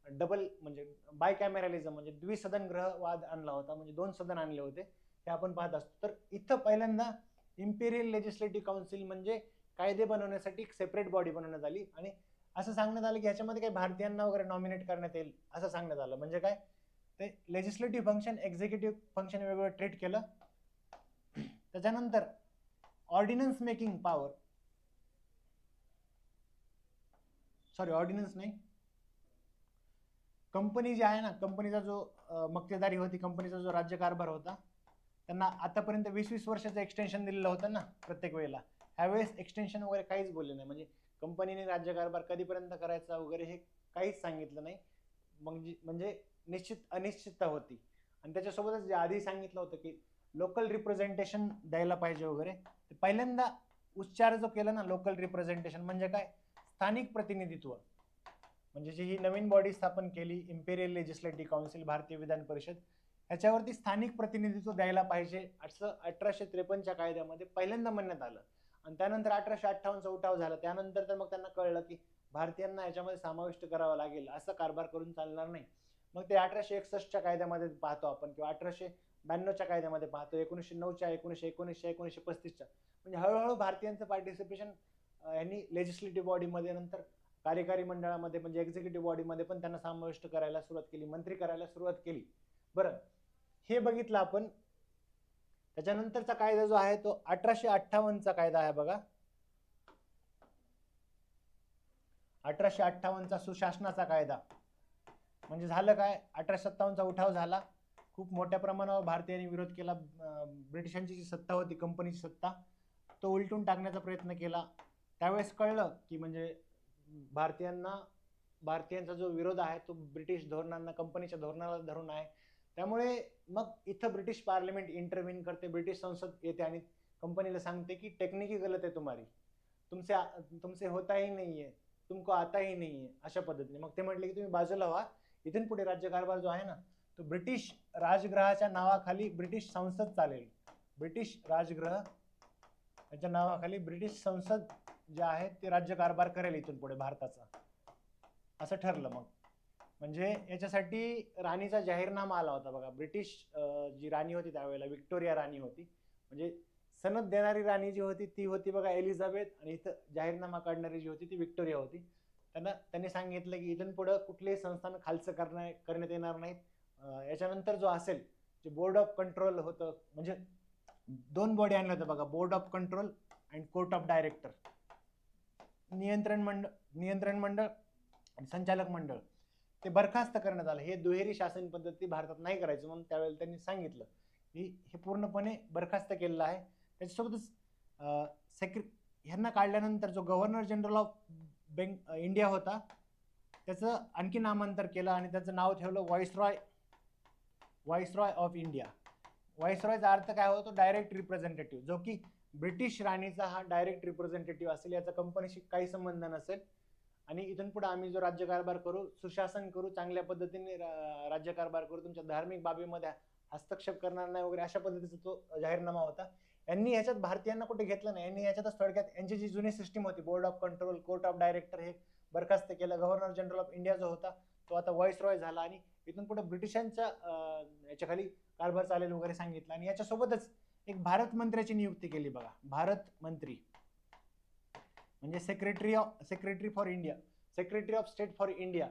डबल म्हणजे बायकॅमेरलिझम म्हणजे द्विसदन ग्रहवाद आणला होता, म्हणजे 2 सदन आणले होते, हे आपण पाहत असतो. तर इथं पहिल्यांदा इम्पेरियल लेजिस्लेटिव्ह काउन्सिल म्हणजे कायदे बनवण्यासाठी एक सेपरेट बॉडी बनवण्यात आली. आणि असं सांगण्यात आलं की ह्याच्यामध्ये काही भारतीयांना वगैरे नॉमिनेट करण्यात येईल असं सांगण्यात आलं. म्हणजे काय, ते लेजिस्लेटिव्ह फंक्शन एक्झिक्युटिव्ह फंक्शन वेगवेगळं ट्रीट केलं. त्याच्यानंतर ऑर्डिनन्स मेकिंग पॉवर, ऑर्डिनन्स नाही, कंपनी जी आहे ना, कंपनीचा जो मक्तेदारी होती, कंपनीचा जो राज्यकारभार होता, त्यांना आतापर्यंत 20-20 वर्षाचं एक्सटेन्शन दिलेलं होतं ना प्रत्येक वेळेला. ह्यावेळेस एक्सटेन्शन वगैरे काहीच बोलले नाही. म्हणजे कंपनीने राज्यकारभार कधीपर्यंत करायचा वगैरे हे काहीच सांगितलं नाही. म्हणजे अनिश्चितता होती. आणि त्याच्यासोबतच जे आधी सांगितलं होतं की लोकल रिप्रेझेंटेशन द्यायला पाहिजे वगैरे, ते पहिल्यांदा उच्चार जो केला ना लोकल रिप्रेझेंटेशन, म्हणजे काय, स्थानिक प्रतिनिधित्व. म्हणजे जी ही नवीन बॉडी स्थापन केली इम्पेरियल लेजिस्लेटिव्ह काउन्सिल, भारतीय विधान परिषद, ह्याच्यावरती स्थानिक प्रतिनिधित्व द्यायला पाहिजे असं 1853च्या कायद्यामध्ये पहिल्यांदा म्हणण्यात आलं. आणि त्यानंतर 1858चा उठाव झाला. त्यानंतर तर मग त्यांना कळलं की भारतीयांना याच्यामध्ये समाविष्ट करावं लागेल, असं कारभार करून चालणार नाही. मग ते 1861च्या कायद्यामध्ये पाहतो आपण, किंवा 1892च्या कायद्यामध्ये पाहतो, 1909च्या, 1919च्या, 1935च्या. म्हणजे हळूहळू भारतीयांचं पार्टिसिपेशन यांनी लेजिस्लेटिव्ह बॉडीमध्ये, नंतर कार्यकारी मंडळामध्ये म्हणजे एक्झिक्युटिव्ह बॉडीमध्ये पण त्यांना समाविष्ट करायला सुरुवात केली, मंत्री करायला सुरुवात केली. बरं, हे बघितलं आपण. त्याच्यानंतरचा कायदा जो आहे तो 1858चा कायदा आहे बघा. 1858चा सुशासनाचा कायदा. म्हणजे झालं काय, 1857चा उठाव झाला, खूप मोठ्या प्रमाणावर भारतीयांनी विरोध केला. ब्रिटिशांची जी सत्ता होती, कंपनीची सत्ता, तो उलटून टाकण्याचा प्रयत्न केला. त्यावेळेस कळलं की म्हणजे भारतीयांचा जो विरोध आहे तो ब्रिटिश धोरणांना, कंपनीच्या धोरणाला धरून आहे. त्यामुळे मग इथं ब्रिटिश पार्लिमेंट इंटरव्हीन करते, ब्रिटिश संसद येते आणि कंपनीला सांगते की टेक्निकी गलत आहे तुम्हारी, तुमसे होता ही नाहीये, तुमको आता ही नाहीये, अशा पद्धतीने. मग ते म्हटले की तुम्ही बाजूला व्हा, इथून पुढे राज्यकारभार जो आहे ना तो ब्रिटिश राजगृहाच्या नावाखाली ब्रिटिश संसद चालेल. ब्रिटिश राजगृह याच्या नावाखाली ब्रिटिश संसद जे आहे ते राज्यकारभार करेल इथून पुढे भारताचा, असं ठरलं. मग म्हणजे याच्यासाठी राणीचा जाहीरनामा आला होता बघा. ब्रिटिश जी राणी होती त्यावेळेला विक्टोरिया राणी होती, म्हणजे सनद देणारी राणी जी होती ती होती बघा एलिझाबेथ, आणि इथं जाहीरनामा काढणारी जी होती ती विक्टोरिया होती. त्यांनी सांगितलं की इथून पुढे कुठलेही संस्थान खालचं करण्यात येणार नाहीत. याच्यानंतर जो असेल, जे बोर्ड ऑफ कंट्रोल होतं, म्हणजे 2 बॉडी आणल्या होत्या बघा, board of control and court of director. नियंत्रण मंडळ आणि संचालक मंडळ ते बरखास्त करण्यात आलं. हे दुहेरी शासन पद्धती भारतात नाही करायचं म्हणून त्यावेळेला त्यांनी सांगितलं की हे पूर्णपणे बरखास्त केलेलं आहे. त्याच्यासोबतच ह्यांना काढल्यानंतर जो गव्हर्नर जनरल ऑफ इंडिया होता त्याचं आणखी नामांतर केलं आणि त्याचं नाव ठेवलं व्हाईसरॉय ऑफ इंडिया. व्हाईसरॉयचा अर्थ काय होतो, डायरेक्ट रिप्रेझेंटेटिव्ह, जो की ब्रिटिश राणीचा हा डायरेक्ट रिप्रेझेंटेटिव्ह असेल, याचा कंपनीशी काही संबंध नसेल. आणि इथून पुढे आम्ही जो राज्यकारभार करू, सुशासन करू, चांगल्या पद्धतीने राज्यकारभार करू, तुमच्या धार्मिक बाबीमध्ये हस्तक्षेप करणार नाही वगैरे, अशा पद्धतीचा तो जाहीरनामा होता. यांनी याच्यात भारतीयांना कुठे घेतलं नाही. यांनी याच्यातच थोडक्यात यांची जी जुनी सिस्टीम होती, board of control, court of director, हे बरखास्त केलं. गव्हर्नर जनरल ऑफ इंडिया जो होता तो आता व्हाईसरॉय झाला आणि इथून पुढे ब्रिटिशांच्या याच्या खाली कारभार चालेल वगैरे सांगितलं. आणि याच्यासोबतच एक भारत मंत्र्याची नियुक्ती केली बघा. भारत मंत्री म्हणजे secretary for India, secretary of state for India,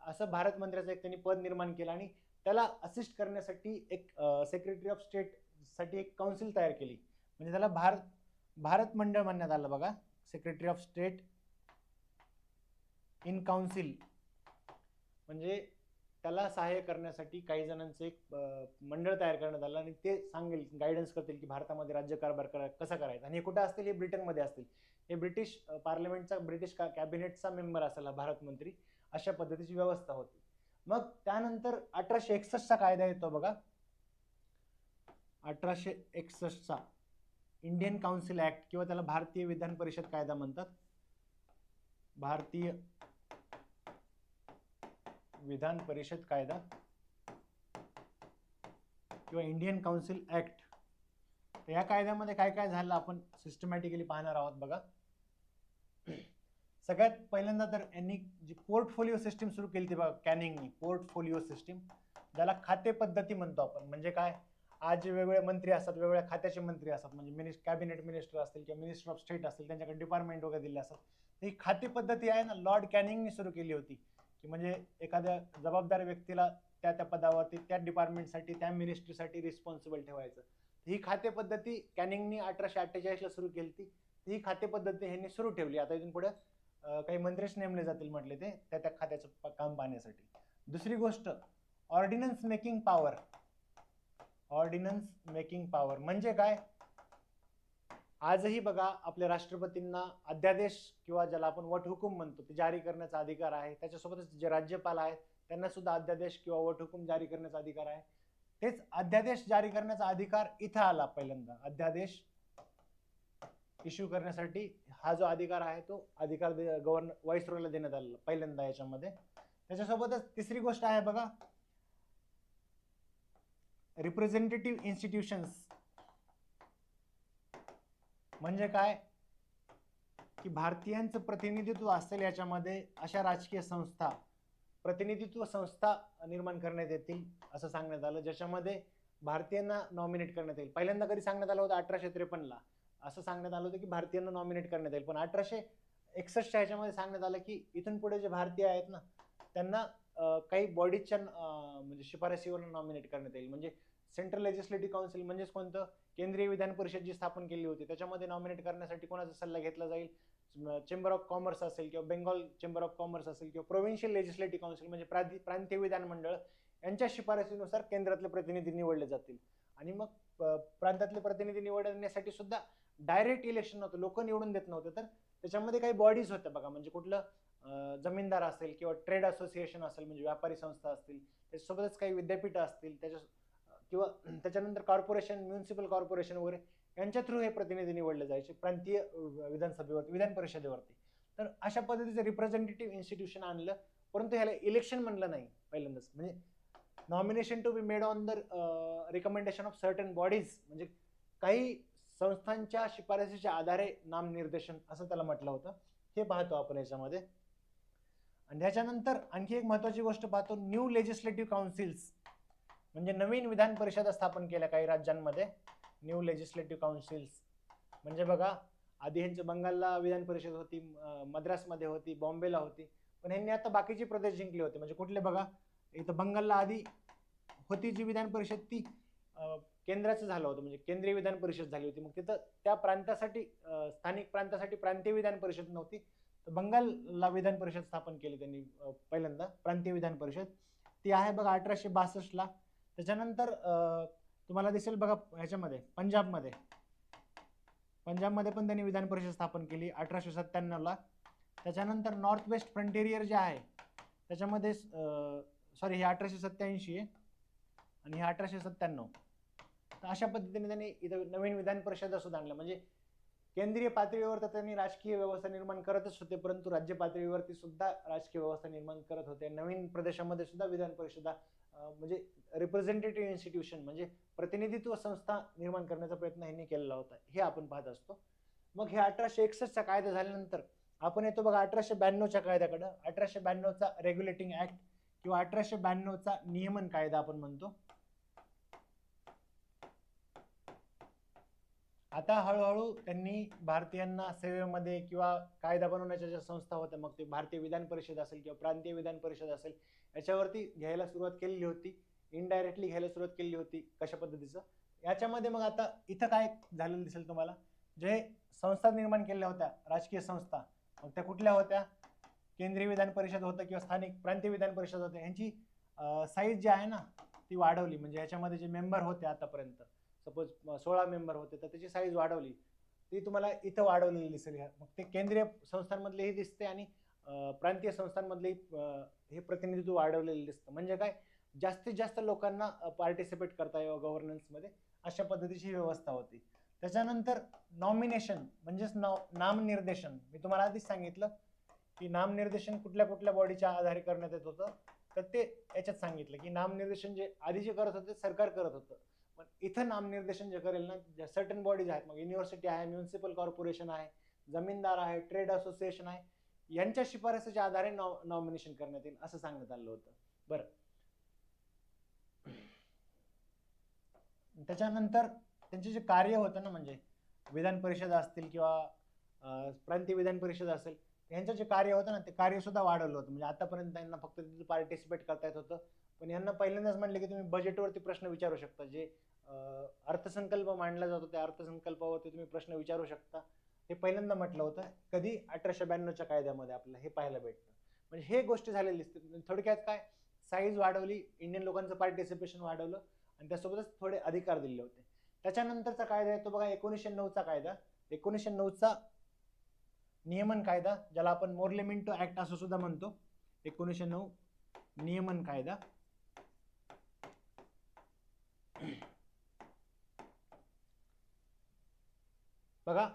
असं भारत मंत्र्याचं एक त्यांनी पद निर्माण केलं. आणि त्याला असिस्ट करण्यासाठी एक सेक्रेटरी ऑफ स्टेट साठी एक काउन्सिल तयार केली. म्हणजे त्याला भारत मंडळ म्हणण्यात आलं बघा. Secretary of state in council, म्हणजे त्याला सहाय्य करण्यासाठी काही जणांचं एक मंडळ तयार करण्यात आलं आणि ते सांगेल, गायडन्स करतील की भारतामध्ये राज्यकारभार कसा करायचा. आणि हे कुठे असतील, हे ब्रिटनमध्ये असतील. हे ब्रिटिश पार्लमेंटचा, ब्रिटिश कॅबिनेटचा मेंबर असेल भारत मंत्री, अशा पद्धतीची व्यवस्था होती. मग त्यानंतर 1861चा कायदा येतो बघा. 1861चा इंडियन काउन्सिल ऍक्ट, किंवा त्याला भारतीय विधान परिषद कायदा म्हणतात. भारतीय विधान परिषद कायदा किंवा इंडियन काउन्सिल ऍक्ट. तर या कायद्यामध्ये काय काय झालं आपण सिस्टमॅटिकली पाहणार आहोत बघा. सगळ्यात पहिल्यांदा तर यांनी जी पोर्टफोलिओ सिस्टीम सुरू केली ती बघा, कॅनिंगनी. पोर्टफोलिओ सिस्टीम, ज्याला खाते पद्धती म्हणतो आपण. म्हणजे काय, आज जे वेगवेगळे मंत्री असतात, वेगवेगळ्या खात्याचे मंत्री असतात, म्हणजे कॅबिनेट मिनिस्टर असतील किंवा मिनिस्टर ऑफ स्टेट असतील, त्यांच्याकडे डिपार्टमेंट वगैरे दिले असतात. ही खाते पद्धती आहे ना, लॉर्ड कॅनिंगनी सुरू केली होती. की म्हणजे एखाद्या जबाबदार व्यक्तीला त्या पदावरती, त्या डिपार्टमेंटसाठी, त्या मिनिस्ट्रीसाठी रिस्पॉन्सिबल ठेवायचं. ही खाते पद्धती कॅनिंगनी 1848ला सुरू केली ती. ही खाते पद्धती ह्यांनी सुरू ठेवली. आता इथून पुढे काही मंत्रीच नेमले जातील म्हटले ते त्या खात्याचं काम पाहण्यासाठी. दुसरी गोष्ट, ordnance making power. Ordnance making power म्हणजे काय, आजही बघा आपल्या राष्ट्रपतींना अध्यादेश किंवा ज्याला आपण वटहुकूम म्हणतो ते जारी करण्याचा अधिकार आहे. त्याच्यासोबतच जे राज्यपाल आहेत त्यांना सुद्धा अध्यादेश किंवा वटहुकूम जारी करण्याचा अधिकार आहे. तेच अध्यादेश जारी करण्याचा अधिकार इथं आला पहिल्यांदा. अध्यादेश इश्यू करण्यासाठी हा जो अधिकार आहे तो अधिकार गव्हर्नर व्हाईसरॉयला देण्यात आलेला पहिल्यांदा याच्यामध्ये. त्याच्यासोबतच तिसरी गोष्ट आहे बघा, रिप्रेझेंटेटिव्ह इन्स्टिट्यूशन्स म्हणजे काय की भारतीयांचं प्रतिनिधित्व असेल याच्यामध्ये अशा राजकीय संस्था, प्रतिनिधित्व संस्था निर्माण करण्यात येतील असं सांगण्यात आलं, ज्याच्यामध्ये भारतीयांना नॉमिनेट करण्यात येईल. पहिल्यांदा कधी सांगण्यात आलं होतं 1853ला असं सांगण्यात आलं होतं की भारतीयांना नॉमिनेट करण्यात येईल, पण 1861 ह्याच्यामध्ये सांगण्यात आलं की इथून पुढे जे भारतीय आहेत ना त्यांना काही बॉडीजच्या म्हणजे शिफारसीवरून नॉमिनेट करण्यात येईल. म्हणजे सेंट्रल लेजिस्लेटिव्ह काउन्सिल म्हणजेच कोणतं, केंद्रीय विधान परिषद जी स्थापन केली होती त्याच्यामध्ये नॉमिनेट करण्यासाठी कोणाचा सल्ला घेतला जाईल, चेंबर ऑफ कॉमर्स असेल किंवा बेंगॉल चेंबर ऑफ कॉमर्स असेल किंवा प्रोव्हिन्शियल लेजिस्लेटिव्ह काउन्सिल म्हणजे प्रांतीय विधान मंडळ यांच्या शिफारसीनुसार केंद्रातले प्रतिनिधी निवडले जातील. आणि मग प्रांतातले प्रतिनिधी निवडण्यासाठी सुद्धा डायरेक्ट इलेक्शन नव्हतं, लोक निवडून देत नव्हते, तर त्याच्यामध्ये काही बॉडीज होत्या बघा, म्हणजे कुठलं जमीनदार असेल किंवा ट्रेड असोसिएशन असेल म्हणजे व्यापारी संस्था असतील, त्याच्यासोबतच काही विद्यापीठ असतील त्याच्या किंवा त्याच्यानंतर कॉर्पोरेशन, म्युनिसिपल कॉर्पोरेशन वगैरे यांच्या थ्रू हे प्रतिनिधी निवडले जायचे प्रांतीय विधानसभेवरती, विधान परिषदेवरती. तर अशा पद्धतीचं रिप्रेझेंटेटिव्ह इन्स्टिट्यूशन आणलं, परंतु ह्याला इलेक्शन म्हणलं नाही पहिल्यांदाच. म्हणजे nomination to be made on the recommendation of certain bodies, म्हणजे काही संस्थांच्या शिफारसीच्या आधारे नामनिर्देशन असं त्याला म्हटलं होतं. हे पाहतो आपण याच्यामध्ये. आणि त्याच्यानंतर आणखी एक महत्वाची गोष्ट पाहतो, न्यू लेजिस्लेटिव्ह काउन्सिल्स म्हणजे नवीन विधान परिषदा स्थापन केल्या काही राज्यांमध्ये. न्यू लेजिस्लेटिव्ह काउन्सिल्स म्हणजे बघा, आधी ह्यांची बंगालला विधान परिषद होती, मद्रासमध्ये होती, बॉम्बेला होती, पण ह्यांनी आता बाकीचे प्रदेश जिंकले होते. म्हणजे कुठले बघा, इथं बंगालला आधी होती जी विधान परिषद ती केंद्राचं झालं होतं, म्हणजे केंद्रीय विधान परिषद झाली होती. मग तिथं त्या प्रांतासाठी स्थानिक प्रांतासाठी प्रांतीय विधान परिषद नव्हती, तर बंगालला विधान परिषद स्थापन केली त्यांनी पहिल्यांदा, प्रांतीय विधान परिषद. ती आहे बघा 1862ला. त्याच्यानंतर तुम्हाला दिसेल बघा ह्याच्यामध्ये पंजाबमध्ये पण त्यांनी विधान परिषद स्थापन केली 1897ला. त्याच्यानंतर नॉर्थ वेस्ट फ्रंटियर जे आहे त्याच्यामध्ये सॉरी हे 1887 आहे आणि हे 1897. तर अशा पद्धतीने त्यांनी इथं नवीन विधान परिषद सुद्धा आणलं. म्हणजे केंद्रीय पातळीवर तर त्यांनी राजकीय व्यवस्था निर्माण करतच होते, परंतु राज्य पातळीवरती सुद्धा राजकीय व्यवस्था निर्माण करत होते. नवीन प्रदेशामध्ये सुद्धा विधान परिषदा म्हणजे रिप्रेझेंटेटिव्ह इन्स्टिट्यूशन म्हणजे प्रतिनिधित्व संस्था निर्माण करण्याचा प्रयत्न यांनी केलेला होता, हे आपण पाहत असतो. मग हे 1861चा कायदा झाल्यानंतर आपण येतो बघा 1892च्या कायद्याकडे. 1892चा रेग्युलेटिंग ऍक्ट किंवा 1892चा नियमन कायदा आपण म्हणतो. आता हळूहळू त्यांनी भारतीयांना सेवेमध्ये किंवा कायदा बनवण्याच्या ज्या संस्था होत्या, मग ते भारतीय विधान परिषद असेल किंवा प्रांतीय विधान परिषद असेल, याच्यावरती घ्यायला सुरुवात केलेली होती, इनडायरेक्टली घ्यायला सुरुवात केली होती. कशा पद्धतीचं याच्यामध्ये मग आता इथं काय झालेलं दिसेल तुम्हाला, जे संस्था निर्माण केलेल्या होत्या राजकीय संस्था, मग त्या कुठल्या होत्या, केंद्रीय विधान परिषद होतं किंवा स्थानिक प्रांतीय विधान परिषद होते, यांची साईज जी आहे ना ती वाढवली. म्हणजे याच्यामध्ये जे मेंबर होते आतापर्यंत सपोज 16 मेंबर होते, तर त्याची साईज वाढवली, ती तुम्हाला इथं वाढवलेली दिसेल. मग ते केंद्रीय संस्थांमधलेही दिसते आणि प्रांतीय संस्थांमधले हे प्रतिनिधित्व वाढवलेलं दिसतं. म्हणजे काय, जास्तीत जास्त लोकांना पार्टिसिपेट करता यावं गव्हर्नन्समध्ये, अशा पद्धतीची व्यवस्था होती. त्याच्यानंतर नॉमिनेशन म्हणजेच नामनिर्देशन. मी तुम्हाला आधीच सांगितलं की नामनिर्देशन कुठल्या कुठल्या बॉडीच्या आधारे करण्यात येत होतं, तर ते याच्यात सांगितलं की नामनिर्देशन जे आधी जे करत होते सरकार करत होतं, पण इथं नामनिर्देशन जे करेल ना ज्या सर्टन बॉडीज आहेत, मग युनिव्हर्सिटी आहे, म्युनिसिपल कॉर्पोरेशन आहे, जमीनदार आहे, ट्रेड असोसिएशन आहे, यांच्या शिफारसीच्या आधारे नॉमिनेशन करण्यात येईल असं सांगण्यात आलं होतं. बरं, त्याच्यानंतर त्यांचे जे कार्य होतं ना, म्हणजे विधान परिषद असतील किंवा प्रांतीय विधान परिषद असेल, यांचं जे कार्य होतं ना ते कार्य सुद्धा वाढवलं होतं. म्हणजे आतापर्यंत त्यांना फक्त तिथे पार्टिसिपेट करता येत होतं, पण यांना पहिल्यांदाच म्हटलं की तुम्ही बजेटवरती प्रश्न विचारू शकता. जे अर्थसंकल्प मांडला जातो त्या अर्थसंकल्पावरती तुम्ही प्रश्न विचारू शकता, हे पहिल्यांदा म्हटलं होतं. कधी, 1892च्या कायद्यामध्ये आपल्याला हे पाहायला भेटतं. म्हणजे हे गोष्टी झालेली दिसते. थोडक्यात काय, साईज वाढवली, इंडियन लोकांचं पार्टिसिपेशन वाढवलं आणि त्यासोबतच थोडे अधिकार दिले होते. त्याच्यानंतरचा कायदा येतो बघा 1909चा कायदा. 1909चा नियमन कायदा, ज्याला आपण मोर्लेमिंटो ऍक्ट असं सुद्धा म्हणतो. 1909 नियमन कायदा. बघा,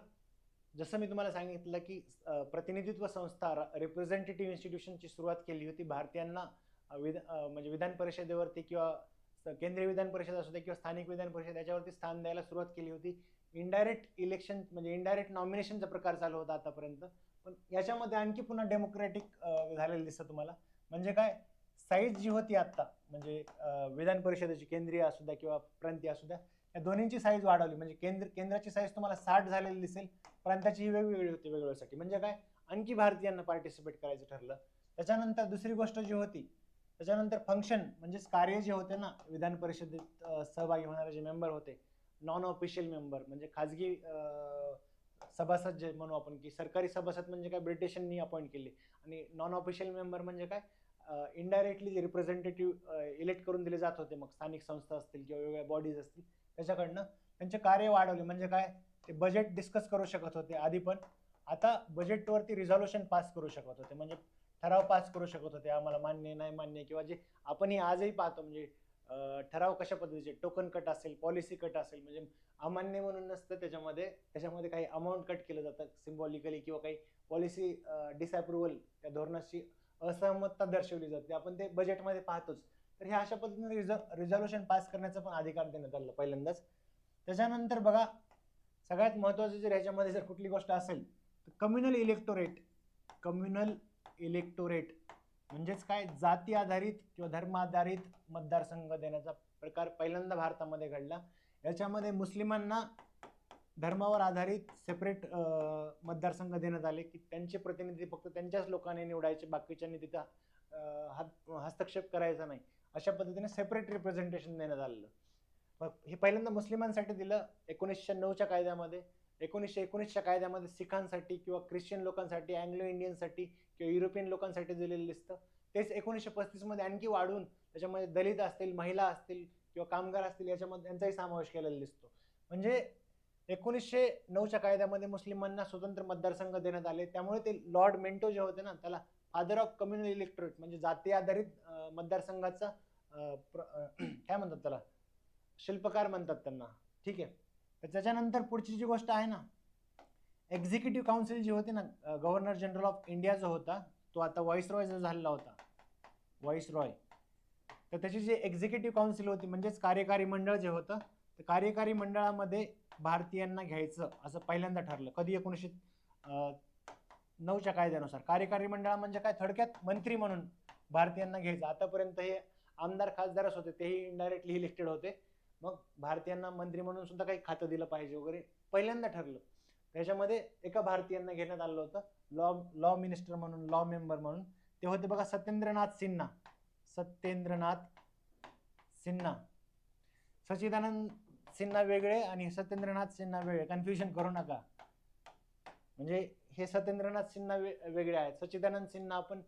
जसं मी तुम्हाला सांगितलं की प्रतिनिधित्व संस्था रिप्रेझेंटेटिव्ह इन्स्टिट्यूशनची सुरुवात केली होती भारतीयांना म्हणजे विधान परिषदेवरती किंवा केंद्रीय विधान परिषद असू दे किंवा स्थानिक विधान परिषद याच्यावरती स्थान द्यायला सुरुवात केली होती. इनडायरेक्ट इलेक्शन म्हणजे इनडायरेक्ट नॉमिनेशनचा प्रकार चालू होता आतापर्यंत, पण याच्यामध्ये आणखी पुन्हा डेमोक्रेटिक झालेलं दिसतं तुम्हाला. म्हणजे काय, साईज जी होती आता म्हणजे विधान परिषदेची केंद्रीय असू द्या किंवा प्रांतीय असू द्या, या दोन्हींची साईज वाढवली. म्हणजे केंद्राची साईज तुम्हाला 60 झालेली दिसेल, प्रांताची ही वेगवेगळी होती वेगवेगळ्यासाठी. म्हणजे काय, आणखी भारतीयांना पार्टिसिपेट करायचं ठरलं. त्याच्यानंतर दुसरी गोष्ट जी होती, त्याच्यानंतर फंक्शन म्हणजेच कार्य जे होते ना, विधान परिषदेत सहभागी होणारे जे मेंबर होते, नॉन ऑफिशियल मेंबर म्हणजे खाजगी सभासद जे म्हणू आपण, की सरकारी सभासद म्हणजे काय ब्रिटिशांनी अपॉइंट केले, आणि नॉन ऑफिशियल मेंबर म्हणजे काय इनडायरेक्टली जे रिप्रेझेंटेटिव्ह इलेक्ट करून दिले जात होते, मग स्थानिक संस्था असतील किंवा वेगवेगळ्या बॉडीज असतील त्याच्याकडनं, त्यांचे कार्य वाढवले. म्हणजे काय, ते बजेट डिस्कस करू शकत होते आधी, पण आता बजेटवरती रिझॉल्युशन पास करू शकत होते. म्हणजे ठराव पास करू शकत होते, आम्हाला मान्य नाही मान्य, किंवा जे आपणही आजही पाहतो म्हणजे ठराव कशा पद्धतीचे, टोकन कट असेल, पॉलिसी कट असेल, म्हणजे अमान्य म्हणून नसतं, त्याच्यामध्ये काही अमाऊंट कट केलं जातं सिम्बॉलिकली, किंवा काही पॉलिसी डिसअप्रुव्हल, त्या धोरणाची असहमतता दर्शवली जाते, आपण ते बजेटमध्ये पाहतोच. तर हे अशा पद्धतीने रिझॉल्युशन पास करण्याचा पण अधिकार देण्यात आला पहिल्यांदाच. त्याच्यानंतर बघा, सगळ्यात महत्त्वाचं जर ह्याच्यामध्ये जर कुठली गोष्ट असेल तर कम्युनल इलेक्टोरेट म्हणजेच काय, जाती आधारित किंवा धर्म आधारित मतदारसंघ देण्याचा प्रकार पहिल्यांदा भारतामध्ये घडला. याच्यामध्ये मुस्लिमांना धर्मावर आधारित सेपरेट मतदारसंघ देण्यात आले, की त्यांचे प्रतिनिधी फक्त त्यांच्याच लोकांनी निवडायचे, बाकीच्यांनी तिथं हस्तक्षेप करायचा नाही, अशा पद्धतीने सेपरेट रिप्रेझेंटेशन देण्यात आलेलं. हे पहिल्यांदा मुस्लिमांसाठी दिलं 1909च्या कायद्यामध्ये. 1919च्या कायद्यामध्ये सिखांसाठी किंवा ख्रिश्चन लोकांसाठी, अँग्लो इंडियनसाठी किंवा युरोपियन लोकांसाठी दिलेलं दिसतं. तेच 1935 मध्ये आणखी वाढून त्याच्यामध्ये दलित असतील, महिला असतील किंवा कामगार असतील याच्यामध्ये त्यांचाही समावेश केलेला दिसतो. म्हणजे 1909च्या कायद्यामध्ये मुस्लिमांना स्वतंत्र मतदारसंघ देण्यात आले. त्यामुळे ते लॉर्ड मेंटो जे होते ना, त्याला फादर ऑफ कम्युनल इलेक्टोरेट म्हणजे जाती आधारित मतदारसंघाचा काय म्हणतात त्याला, शिल्पकार म्हणतात त्यांना. ठीक आहे. तर त्याच्यानंतर पुढची जी गोष्ट आहे ना, एक्झिक्युटिव्ह काउन्सिल जी होती ना, गव्हर्नर जनरल ऑफ इंडिया जो होता, तो आता व्हाईसरॉय जो झालेला होता, व्हाईसरॉय. तर त्याची जी एक्झिक्युटिव्ह काउन्सिल होती म्हणजेच कार्यकारी मंडळ जे होतं, तर कार्यकारी मंडळामध्ये भारतीयांना घ्यायचं असं पहिल्यांदा ठरलं. कधी, 1909च्या कायद्यानुसार. कार्यकारी मंडळ म्हणजे काय, थोडक्यात मंत्री म्हणून भारतीयांना घ्यायचं. आतापर्यंत हे आमदार खासदारच होते, तेही इनडायरेक्टली इलेक्टेड होते. मग भारतीयांना मंत्री म्हणून सुद्धा काही खातं दिलं पाहिजे वगैरे पहिल्यांदा ठरलं. त्याच्यामध्ये एका भारतीयांना घेण्यात आलं होतं लॉ मिनिस्टर म्हणून, लॉ मेंबर म्हणून. ते होते बघा सत्येंद्रनाथ सिन्हा. सच्चिदानंद सिन्हा वेगळे आणि सत्येंद्रनाथ सिन्हा वेगळे, कन्फ्युजन करू नका. म्हणजे हे सत्येंद्रनाथ सिन्हा वेगळे आहेत. सच्चिदानंद सिन्हा आपण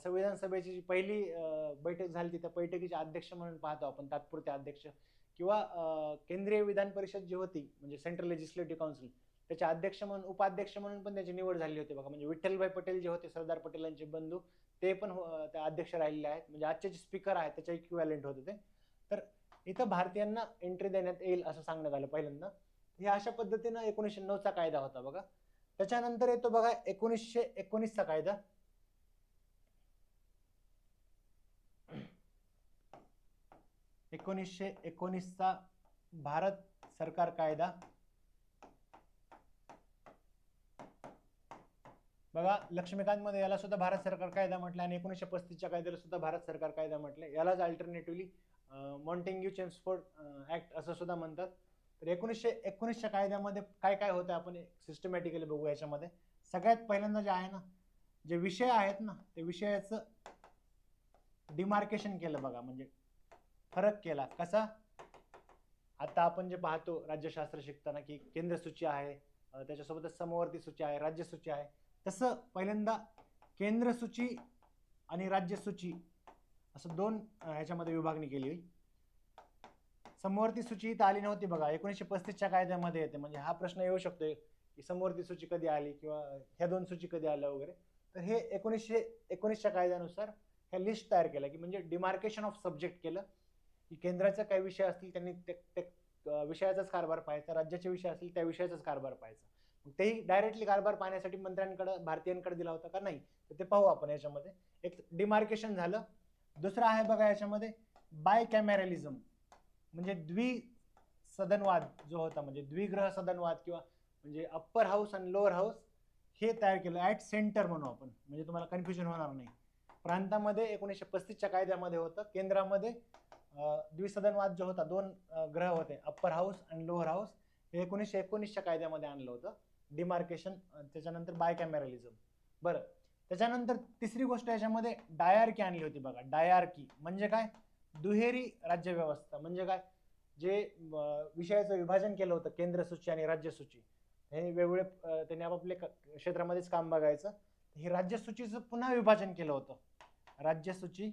संविधान सभेची जी पहिली बैठक झाली त्या बैठकीचे अध्यक्ष म्हणून पाहतो आपण, तात्पुरते अध्यक्ष, किंवा केंद्रीय विधान परिषद जी होती म्हणजे सेंट्रल लेजिस्लेटिव्ह काउन्सिल, त्याचे अध्यक्ष म्हणून, उपाध्यक्ष म्हणून पण त्याची निवड झाली होती बघा. म्हणजे विठ्ठलभाई पटेल जे होते, सरदार पटेलांचे बंधू, ते पण त्या अध्यक्ष राहिलेले आहेत. म्हणजे आजचे जे स्पीकर आहेत त्याच्या इक्विव्हॅलेंट होते ते. तर इथं भारतीयांना एंट्री देण्यात येईल असं सांगण्यात आलं पहिल्यांदा. हे अशा पद्धतीनं 1909चा कायदा होता बघा. त्याच्यानंतर येतो बघा 1919चा कायदा. 1919चा भारत सरकार कायदा बघा. लक्ष्मीकांत मध्ये याला सुद्धा भारत सरकार कायदा म्हटलं, आणि 1935च्या कायद्याला सुद्धा भारत सरकार कायदा म्हटले. यालाच अल्टरनेटिव्हली मॉन्टेग्यू चेम्सफोर्ड ऍक्ट असं सुद्धा म्हणतात. तर 1919च्या कायद्यामध्ये काय काय होतं आपण सिस्टमॅटिकली बघू. याच्यामध्ये सगळ्यात पहिल्यांदा जे आहे ना, जे विषय आहेत ना, ते विषयाचं डिमार्केशन केलं बघा. म्हणजे फरक केला कसा, आता आपण जे पाहतो राज्यशास्त्र शिकताना की केंद्र सूची आहे, त्याच्यासोबतच समवर्ती सूची आहे, राज्य सूची आहे, तसं पहिल्यांदा केंद्र सूची आणि राज्य सूची असं दोन ह्याच्यामध्ये विभागणी केली. समवर्ती सूची इथं आली नव्हती बघा, 1935च्या कायद्यामध्ये येते. म्हणजे हा प्रश्न येऊ शकतो की समवर्ती सूची कधी आली किंवा ह्या दोन सूची कधी आल्या वगैरे. तर हे 1919च्या कायद्यानुसार ह्या लिस्ट तयार केल्या, की म्हणजे डिमार्केशन ऑफ सब्जेक्ट केलं, की केंद्राचे काही विषय असतील त्यांनी ते विषयाचाच कारभार पाहायचा, राज्याचे विषय असतील त्या विषयाचाच कारभार पाहायचा. तेही डायरेक्टली कारभार पाहण्यासाठी मंत्र्यांकडे, भारतीयांकडे दिला होता का नाही, तर ते पाहू आपण. याच्यामध्ये एक डिमार्केशन झालं. दुसरं आहे बघा याच्यामध्ये बायकॅमेरलिझम म्हणजे द्विसदनवाद जो होता, म्हणजे द्विग्रह सदनवाद किंवा म्हणजे अप्पर हाऊस आणि लोअर हाऊस हे तयार केलं ॲट सेंटर म्हणू आपण, म्हणजे तुम्हाला कन्फ्युजन होणार नाही. प्रांतामध्ये 1935च्या कायद्यामध्ये होतं, केंद्रामध्ये द्विसदनवाद जो होता, दोन ग्रह होते अप्पर हाऊस आणि लोअर हाऊस, हे 1919च्या कायद्यामध्ये आणलं होतं डिमार्केशन. त्याच्यानंतर बायकॅमेरलिझम. बरं, त्याच्यानंतर तिसरी गोष्ट याच्यामध्ये डायआर्की आणली होती बघा. डायआर्की म्हणजे काय? दुहेरी राज्यव्यवस्था. म्हणजे काय? जे विषयाचं विभाजन केलं होतं केंद्र सूची आणि राज्य सूची, हे वेगवेगळे त्यांनी आपापल्या क्षेत्रामध्येच काम बघायचं. हे राज्य सूचीचं पुन्हा विभाजन केलं होतं. राज्य सूची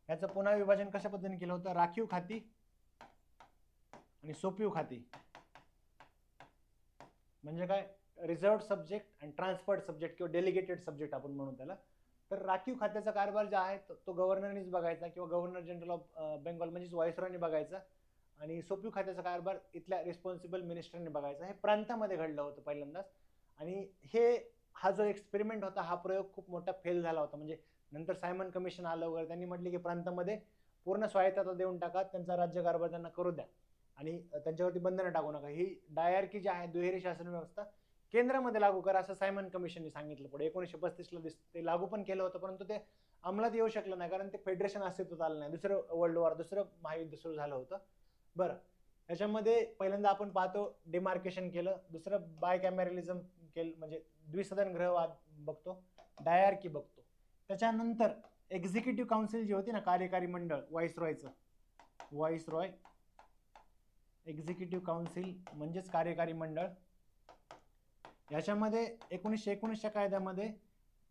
याचं पुन्हा विभाजन कशा पद्धतीने केलं होतं? राखीव खाती आणि सोपीव खाती. म्हणजे काय? रिझर्व्ड सब्जेक्ट आणि ट्रान्सफर्ड सब्जेक्ट किंवा डेलिगेटेड सब्जेक्ट आपण म्हणू त्याला. तर राखीव खात्याचा कारभार जो आहे तो गव्हर्नरनीच बघायचा किंवा गव्हर्नर जनरल ऑफ बेंगॉल म्हणजेच व्हाईसरॉयनी बघायचा. आणि सोपीव खात्याचा कारभार इथल्या रिस्पॉन्सिबल मिनिस्टरने बघायचा. हे प्रांतामध्ये घडलं होतं पहिल्यांदाच. आणि हा जो एक्सपेरिमेंट होता, हा प्रयोग खूप मोठा फेल झाला होता. म्हणजे नंतर सायमन कमिशन आलं वगैरे, त्यांनी म्हटले की प्रांतामध्ये पूर्ण स्वायत्तता देऊन टाका, त्यांचा राज्यकारभार त्यांना करू द्या आणि त्यांच्यावरती बंधनं टाकू नका. ही डायआर्की जी आहे, दुहेरी शासन व्यवस्था, केंद्रामध्ये लागू करा असं सायमन कमिशनने सांगितलं. पुढे 1935ला ते लागू पण केलं होतं, परंतु ते अंमलात येऊ शकलं नाही, कारण ते फेडरेशन अस्तित्वात आलं नाही. दुसरं वर्ल्ड वॉर, दुसरं महायुद्ध सुरू झालं होतं. बरं, त्याच्यामध्ये पहिल्यांदा आपण पाहतो डिमार्केशन केलं, दुसरं बायकॅमेरलिझम केलं म्हणजे द्विसदन ग्रहवाद बघतो, डायआर्की बघतो. त्याच्यानंतर एक्झिक्युटिव्ह काउन्सिल जी होती ना, कार्यकारी मंडळ व्हाईसरॉयचं, व्हाईसरॉय एक्झिक्युटिव्ह काउन्सिल म्हणजेच कार्यकारी मंडळ, याच्यामध्ये 1919च्या कायद्यामध्ये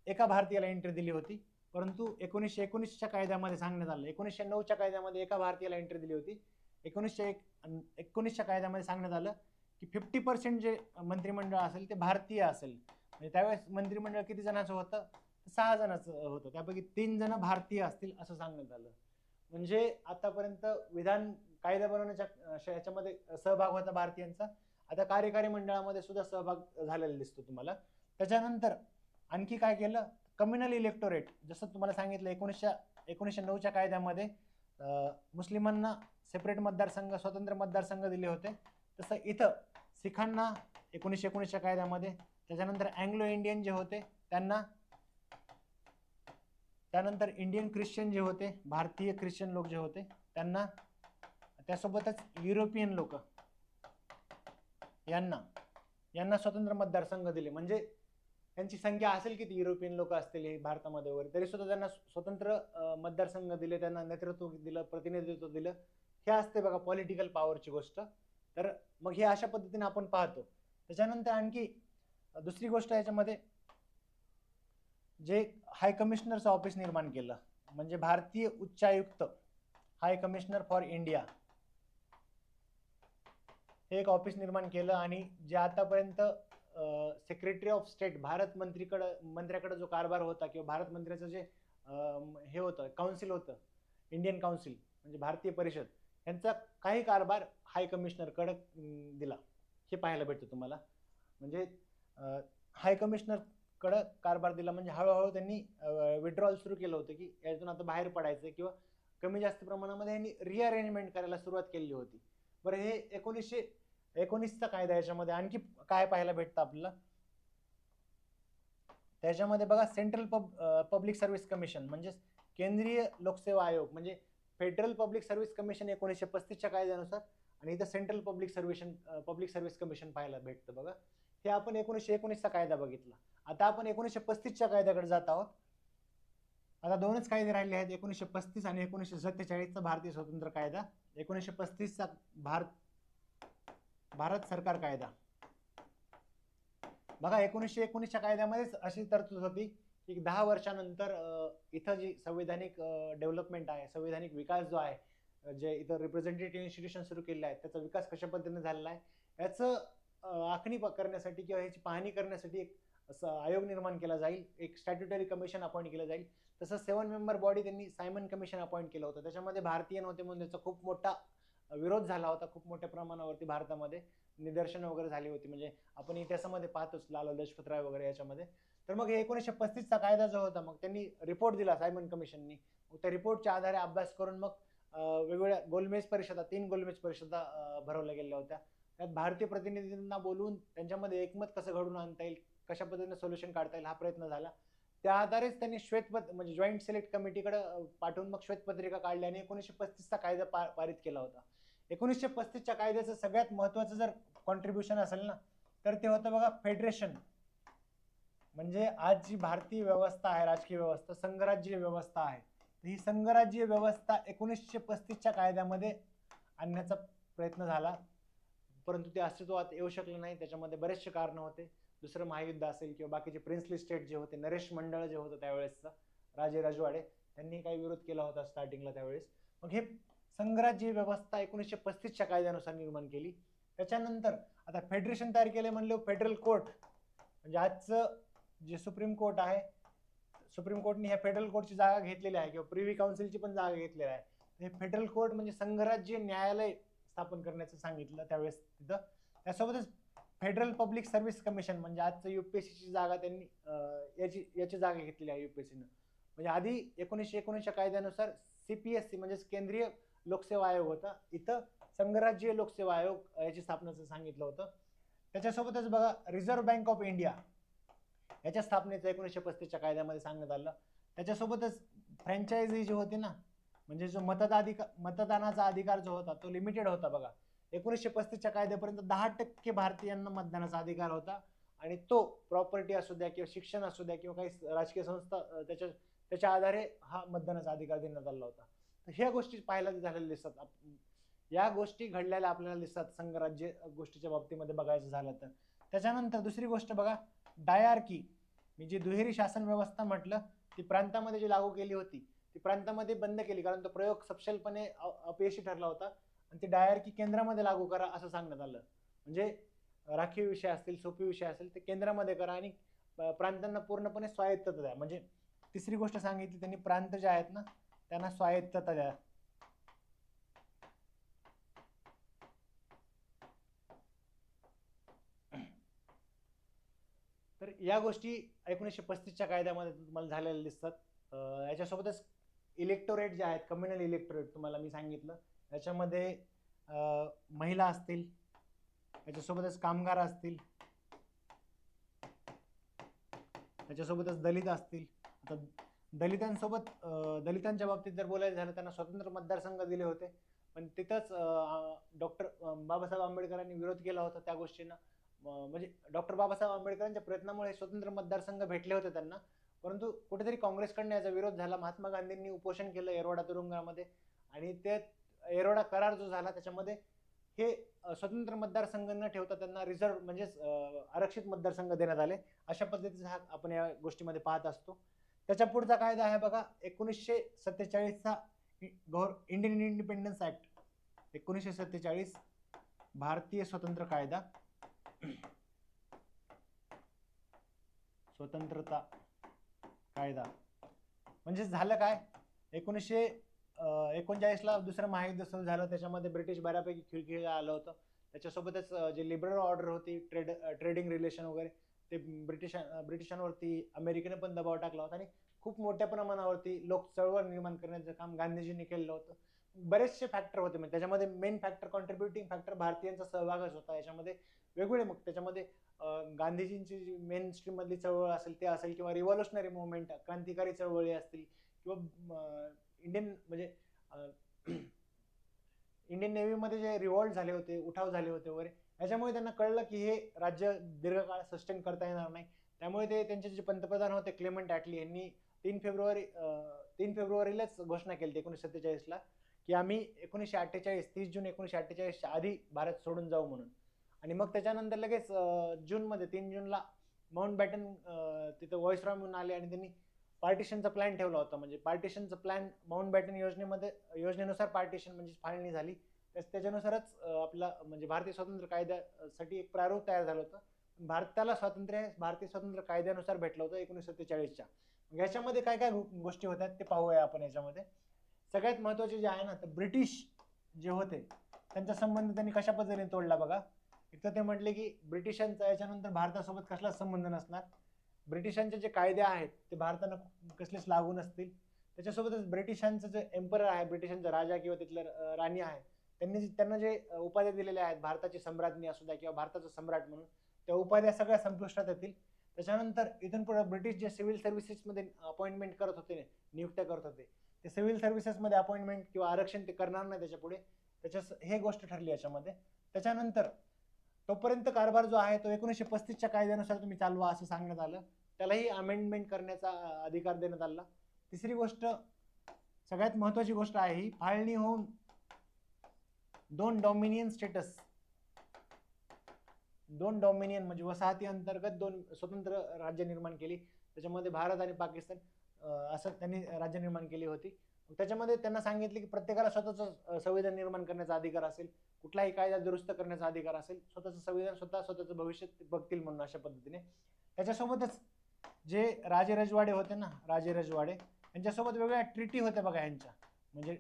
एका भारतीयाला एंट्री दिली होती. परंतु 1919च्या कायद्यामध्ये सांगण्यात आलं, 1909च्या कायद्यामध्ये एका भारतीयाला एंट्री दिली होती. 1919च्या कायद्यामध्ये सांगण्यात आलं की 50% जे मंत्रिमंडळ असेल ते भारतीय असेल. म्हणजे त्यावेळेस मंत्रिमंडळ किती जणांचं होतं? 6 जणांचं होतं. त्यापैकी 3 जण भारतीय असतील असं सांगण्यात आलं. म्हणजे आतापर्यंत विधान कायदा बनवण्याच्या याच्यामध्ये सहभाग होता भारतीयांचा, आता कार्यकारी मंडळामध्ये सुद्धा सहभाग झालेला दिसतो तुम्हाला. त्याच्यानंतर आणखी काय केलं? Communal electorate. जसं तुम्हाला सांगितलं 1909च्या कायद्यामध्ये मुस्लिमांना सेपरेट मतदारसंघ, स्वतंत्र मतदारसंघ दिले होते, तसं इथं सिखांना 1919च्या कायद्यामध्ये, त्याच्यानंतर अँग्लो इंडियन जे होते त्यांना, त्यानंतर इंडियन ख्रिश्चन जे होते, भारतीय ख्रिश्चन लोक जे होते त्यांना, त्यासोबतच युरोपियन लोक यांना स्वतंत्र मतदारसंघ दिले. म्हणजे त्यांची संख्या असेल किती, युरोपियन लोक असतील हे भारतामध्ये वगैरे, तरी सुद्धा त्यांना स्वतंत्र मतदारसंघ दिले, त्यांना नेतृत्व दिलं, प्रतिनिधित्व दिलं. हे असते बघा पॉलिटिकल पॉवरची गोष्ट. तर मग हे अशा पद्धतीने आपण पाहतो. त्याच्यानंतर आणखी दुसरी गोष्ट याच्यामध्ये, जे हाय कमिशनरचं ऑफिस निर्माण केलं, म्हणजे भारतीय उच्चायुक्त, हाय कमिशनर फॉर इंडिया, हे एक ऑफिस निर्माण केलं. आणि जे आतापर्यंत सेक्रेटरी ऑफ स्टेट, भारत मंत्र्याकडे जो कारभार होता किंवा भारत मंत्र्याचं जे हे होतं, काउन्सिल होतं, इंडियन काउन्सिल म्हणजे भारतीय परिषद, यांचा काही कारभार हाय कमिशनरकडे दिला, हे पाहायला भेटतं तुम्हाला. म्हणजे हाय कमिशनरकडे कारभार दिला म्हणजे हळूहळू त्यांनी विड्रॉल सुरू केलं होतं की यातून आता बाहेर पडायचं, किंवा कमी जास्त प्रमाणामध्ये यांनी रिअरेंजमेंट करायला सुरुवात केली होती. बरं, हे 1919चा कायदा. याच्यामध्ये आणखी काय पाहायला भेटतं आपल्याला? त्याच्यामध्ये बघा सेंट्रल पब्लिक सर्व्हिस कमिशन म्हणजे केंद्रीय लोकसेवा आयोग, म्हणजे फेडरल पब्लिक सर्व्हिस कमिशन 1935च्या कायद्यानुसार, आणि इथं सेंट्रल पब्लिक सर्व्हिस कमिशन पाहायला भेटतं बघा. हे आपण 1919चा कायदा बघितला. आता आपण 1935च्या कायद्याकडे जात आहोत. आता दोनच कायदे राहिले आहेत, 1935 आणि 1947चा भारतीय स्वतंत्र कायदा. 1935चा भारत सरकार कायदा बघा. 1919च्या कायद्यामध्येच अशी तरतूद होती की 10 वर्षानंतर इथं जी संवैधानिक डेव्हलपमेंट आहे, संवैधानिक विकास जो आहे, जे इथं रिप्रेझेंटेटिव्ह इन्स्टिट्यूशन सुरू केले आहेत, त्याचा विकास कशा पद्धतीने झालेला आहे याचं आखणी करण्यासाठी किंवा याची पाहणी करण्यासाठी एक असं आयोग निर्माण केला जाईल, एक स्टॅट्युटरी कमिशन अपॉइंट केलं जाईल. तसंच 7 मेंबर बॉडी त्यांनी सायमन कमिशन अपॉइंट केलं होतं. त्याच्यामध्ये भारतीय नव्हते म्हणून त्याचा खूप मोठा विरोध झाला होता. खूप मोठ्या प्रमाणावरती भारतामध्ये निदर्शनं वगैरे झाली होती. म्हणजे आपण इतिहासामध्ये पाहतोच लाला लजपतराय वगैरे याच्यामध्ये. तर मग हे 1935चा कायदा जो होता, मग त्यांनी रिपोर्ट दिला सायमन कमिशननी. मग त्या रिपोर्टच्या आधारे अभ्यास करून मग वेगवेगळ्या गोलमेज परिषदा, 3 गोलमेज परिषदा भरवल्या गेल्या होत्या. त्यात भारतीय प्रतिनिधींना बोलवून त्यांच्यामध्ये एकमत कसं घडवून आणता येईल, कशा पद्धतीने सोल्युशन काढता येईल हा प्रयत्न झाला. त्या आधारेच त्यांनी म्हणजे जॉईंट सिलेक्ट कमिटीकडे पाठवून मग श्वेतपत्रिका काढली आणि 1935चा कायदा पारित केला होता. 1935च्या कायद्याचं सगळ्यात महत्वाचं जर कॉन्ट्रीब्युशन असेल ना, तर ते होतं बघा फेडरेशन. म्हणजे आज जी भारतीय व्यवस्था आहे, राजकीय व्यवस्था, संघराज्य व्यवस्था आहे, ही संघराज्य व्यवस्था 1935च्या कायद्यामध्ये आणण्याचा प्रयत्न झाला, परंतु ते अस्तित्वात येऊ शकलं नाही. त्याच्यामध्ये बरेचसे कारण होते. दुसरं महायुद्ध असेल किंवा बाकीचे प्रिन्सली स्टेट जे होते, नरेश मंडळ जे होतं त्यावेळेसचं, राजे राजवाडे, त्यांनी काही विरोध केला होता स्टार्टिंगला त्यावेळेस. मग हे संघराज्य व्यवस्था 1935च्या कायद्यानुसार निर्माण केली. त्याच्यानंतर आता फेडरेशन तयार केले म्हणले, फेडरल कोर्ट म्हणजे आजचं जे सुप्रीम कोर्ट आहे, सुप्रीम कोर्टने ह्या फेडरल कोर्टची जागा घेतलेली आहे किंवा प्रिव्ही काउन्सिलची पण जागा घेतलेली आहे. हे फेडरल कोर्ट म्हणजे संघराज्य न्यायालय स्थापन करण्याचं सांगितलं त्यावेळेस तिथं. त्यासोबतच फेडरल पब्लिक सर्व्हिस कमिशन म्हणजे आजचं युपीएससीची जागा त्यांनी याची जागा घेतलेली आहे युपीएससीनं. म्हणजे आधी 1919च्या कायद्यानुसार सीपीएससी म्हणजे केंद्रीय लोकसेवा आयोग होता, इथं संघराज्य लोकसेवा आयोग याची स्थापनेचं सांगितलं होतं. त्याच्यासोबतच बघा रिझर्व्ह बँक ऑफ इंडिया याच्या स्थापनेचं 1935च्या कायद्यामध्ये सांगण्यात आलं. त्याच्यासोबतच फ्रँचायझी जी होती ना, म्हणजे जो मतदानाचा अधिकार जो होता तो लिमिटेड होता बघा. 1935च्या कायद्यापर्यंत 10% भारतीयांना मतदानाचा अधिकार होता आणि तो प्रॉपर्टी असू द्या किंवा शिक्षण असू द्या किंवा काही राजकीय संस्था त्याच्या आधारे हा मतदानाचा अधिकार देण्यात आला होता. तर ह्या गोष्टी पाहायला झालेल्या दिसतात. या गोष्टी घडलेल्या आपल्याला दिसतात संघराज्य गोष्टीच्या बाबतीमध्ये बघायचं झालं तर. त्याच्यानंतर दुसरी गोष्ट बघा, डायआर्की. मी जी दुहेरी शासन व्यवस्था म्हटलं, ती प्रांतामध्ये जी लागू केली होती ती प्रांतामध्ये बंद केली, कारण तो प्रयोग सपशेलपणे अपयशी ठरला होता. आणि ती डायआर्की केंद्रामध्ये लागू करा असं सांगण्यात आलं. म्हणजे राखीव विषय असतील, सोपी विषय असेल ते केंद्रामध्ये करा आणि प्रांतांना पूर्णपणे स्वायत्तता द्या. म्हणजे तिसरी गोष्ट सांगितली त्यांनी, प्रांत जे आहेत ना त्यांना स्वायत्तता द्या. तर या गोष्टी 1935च्या कायद्यामध्ये तुम्हाला झालेल्या दिसतात. याच्यासोबतच इलेक्टोरेट जे आहेत, कम्युनल इलेक्टोरेट तुम्हाला मी सांगितलं, याच्यामध्ये महिला असतील, याच्यासोबतच कामगार असतील, त्याच्यासोबतच दलित असतील. आता दलितांच्या बाबतीत जर बोलायचं झालं, त्यांना स्वतंत्र मतदारसंघ दिले होते, पण तिथंच डॉक्टर बाबासाहेब आंबेडकरांनी विरोध केला होता त्या गोष्टींना. म्हणजे डॉक्टर बाबासाहेब आंबेडकरांच्या प्रयत्नामुळे स्वतंत्र मतदारसंघ भेटले होते त्यांना, परंतु कुठेतरी काँग्रेसकडनं याचा विरोध झाला. महात्मा गांधींनी उपोषण केलं एरोडा तुरुंगामध्ये आणि ते एरोडा करार जो झाला त्याच्यामध्ये हे स्वतंत्र मतदारसंघ न ठेवता त्यांना रिझर्व्ह म्हणजेच आरक्षित मतदारसंघ देण्यात आले. अशा पद्धतीचा हा आपण या गोष्टीमध्ये पाहत असतो. त्याच्या पुढचा कायदा आहे बघा 1947चा इंडियन इंडिपेंडन्स ऍक्ट. 1947 भारतीय स्वतंत्र कायदा, स्वतंत्रता कायदा. म्हणजे झालं काय, 1939ला दुसरं महायुद्ध सुरू झालं, त्याच्यामध्ये ब्रिटिश बऱ्यापैकी खिळखिळा आलं होतं. त्याच्यासोबतच जे लिबरल ऑर्डर होती, ट्रेडिंग रिलेशन वगैरे, ते ब्रिटिशांवरती अमेरिकेने पण दबाव टाकला होता आणि खूप मोठ्या प्रमाणावरती लोक चळवळ निर्माण करण्याचं काम गांधीजींनी केलेलं होतं. बरेचसे फॅक्टर होते, म्हणजे त्याच्यामध्ये मेन फॅक्टर, कॉन्ट्रीब्युटिंग फॅक्टर भारतीयांचा सहभागच होता याच्यामध्ये. वेगवेगळे मग त्याच्यामध्ये गांधीजींची जी मेन स्ट्रीम मधली चळवळ असेल ते असेल, किंवा रिव्हॉल्युशनरी मुवमेंट, क्रांतिकारी चळवळी असतील, किंवा इंडियन म्हणजे इंडियन नेव्हीमध्ये जे रिव्हॉल्ट झाले होते, उठाव झाले होते वगैरे, याच्यामुळे त्यांना कळलं की हे राज्य दीर्घकाळ सस्टेन करता येणार नाही. त्यामुळे ते त्यांचे जे पंतप्रधान होते क्लेमेंट ॲटली यांनी 3 फेब्रुवारीलाच घोषणा केली 1947ला की आम्ही 30 जून 1948च्या आधी भारत सोडून जाऊ म्हणून. आणि मग त्याच्यानंतर लगेच जूनमध्ये 3 जूनला माउंट बॅटन तिथं व्हॉइसरॉय म्हणून आले आणि त्यांनी पार्टिशनचा प्लॅन ठेवला होता. म्हणजे पार्टिशनचा प्लॅन माउंट बॅटन योजनेनुसार पार्टिशन म्हणजे फाळणी झाली. त्याच्यानुसारच आपला म्हणजे भारतीय स्वातंत्र्य कायद्यासाठी एक प्रारूप तयार झालं होतं. भारताला स्वातंत्र्य भारतीय स्वातंत्र्य कायद्यानुसार भेटलं होतं 1947च्या. याच्यामध्ये काय काय गोष्टी होत्या ते पाहूया आपण याच्यामध्ये. सगळ्यात महत्वाचे जे आहे ना, तर ब्रिटिश जे होते त्यांचा संबंध त्यांनी कशा पद्धतीने तोडला बघा. एक तर ते म्हटले की ब्रिटिशांचा याच्यानंतर भारतासोबत कसलाच संबंध नसणार. ब्रिटिशांचे जे कायदे आहेत ते भारताला कसलेच लागू नसतील. त्याच्यासोबतच ब्रिटिशांचं जे एम्परर आहे, ब्रिटिशांचा राजा किंवा तिथलं राणी आहे, त्यांना जे उपाध्या दिलेल्या आहेत, भारताची सम्राज्ञी असू द्या किंवा भारताचा सम्राट म्हणून, त्या उपाध्या सगळ्या संपुष्टात येतील. त्याच्यानंतर इथून पुढे ब्रिटिश जे सिव्हिल सर्व्हिसेसमध्ये अपॉइंटमेंट करत होते, नियुक्त्या करत होते, ते सिव्हिल सर्व्हिसेसमध्ये अपॉइंटमेंट किंवा आरक्षण ते करणार नाही त्याच्यापुढे. हे गोष्ट ठरली याच्यामध्ये. त्याच्यानंतर तोपर्यंत कारभार जो आहे तो 1935च्या कायद्यानुसार तुम्ही चालवा असं सांगण्यात आलं. त्यालाही अमेंडमेंट करण्याचा अधिकार देण्यात आला. तिसरी गोष्ट, सगळ्यात महत्वाची गोष्ट आहे ही, फाळणी होऊन 2 डॉमिनियन स्टेटस, 2 डॉमिनियन म्हणजे वसाहती अंतर्गत 2 स्वतंत्र राज्य निर्माण केली. त्याच्यामध्ये भारत आणि पाकिस्तान असं त्यांनी राज्य निर्माण केली होती. त्याच्यामध्ये त्यांना सांगितले की प्रत्येकाला स्वतःचं संविधान निर्माण करण्याचा अधिकार असेल, कुठलाही कायदा दुरुस्त करण्याचा अधिकार असेल, स्वतःचं संविधान स्वतःचं भविष्य बघतील म्हणून अशा पद्धतीने. त्याच्यासोबतच जे राजे रजवाडे होते ना, राजे रजवाडे, यांच्यासोबत वेगवेगळ्या ट्रिटी होत्या बघा यांच्या. म्हणजे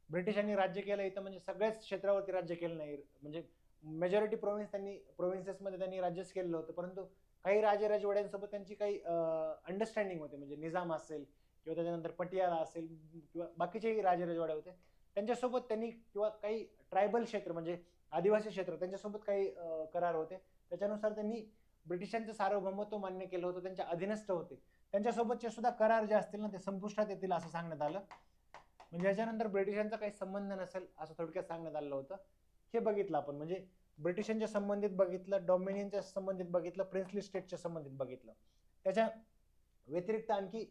ब्रिटिशांनी राज्य केलं इथं, म्हणजे सगळ्याच क्षेत्रावरती राज्य केलं नाही, म्हणजे मेजॉरिटी प्रोव्हिन्सेसमध्ये त्यांनी राज्यच केलेलं होतं. परंतु काही राजे रजवाड्यांसोबत त्यांची काही अंडरस्टँडिंग होते, म्हणजे निजाम असेल किंवा त्याच्यानंतर पटियाला असेल किंवा बाकीचेही राजे रजवाडे होते, त्यांच्यासोबत त्यांनी किंवा काही ट्रायबल क्षेत्र म्हणजे आदिवासी क्षेत्र त्यांच्यासोबत काही करार होते. त्याच्यानुसार त्यांनी ब्रिटिशांचं सार्वभौमत्व मान्य केलं होतं, त्यांच्या अधीनस्थ होते. त्यांच्यासोबतचे सुद्धा करार जे असतील ना ते संपुष्टात येतील असं सांगण्यात आलं. म्हणजे याच्यानंतर ब्रिटिशांचा काही संबंध नसेल असं थोडक्यात सांगण्यात आलं होतं. हे बघितलं आपण, म्हणजे ब्रिटिशांच्या संबंधित बघितलं, डॉमिनियनच्या संबंधित बघितलं, प्रिन्सली स्टेटच्या संबंधित बघितलं. त्याच्या व्यतिरिक्त आणखी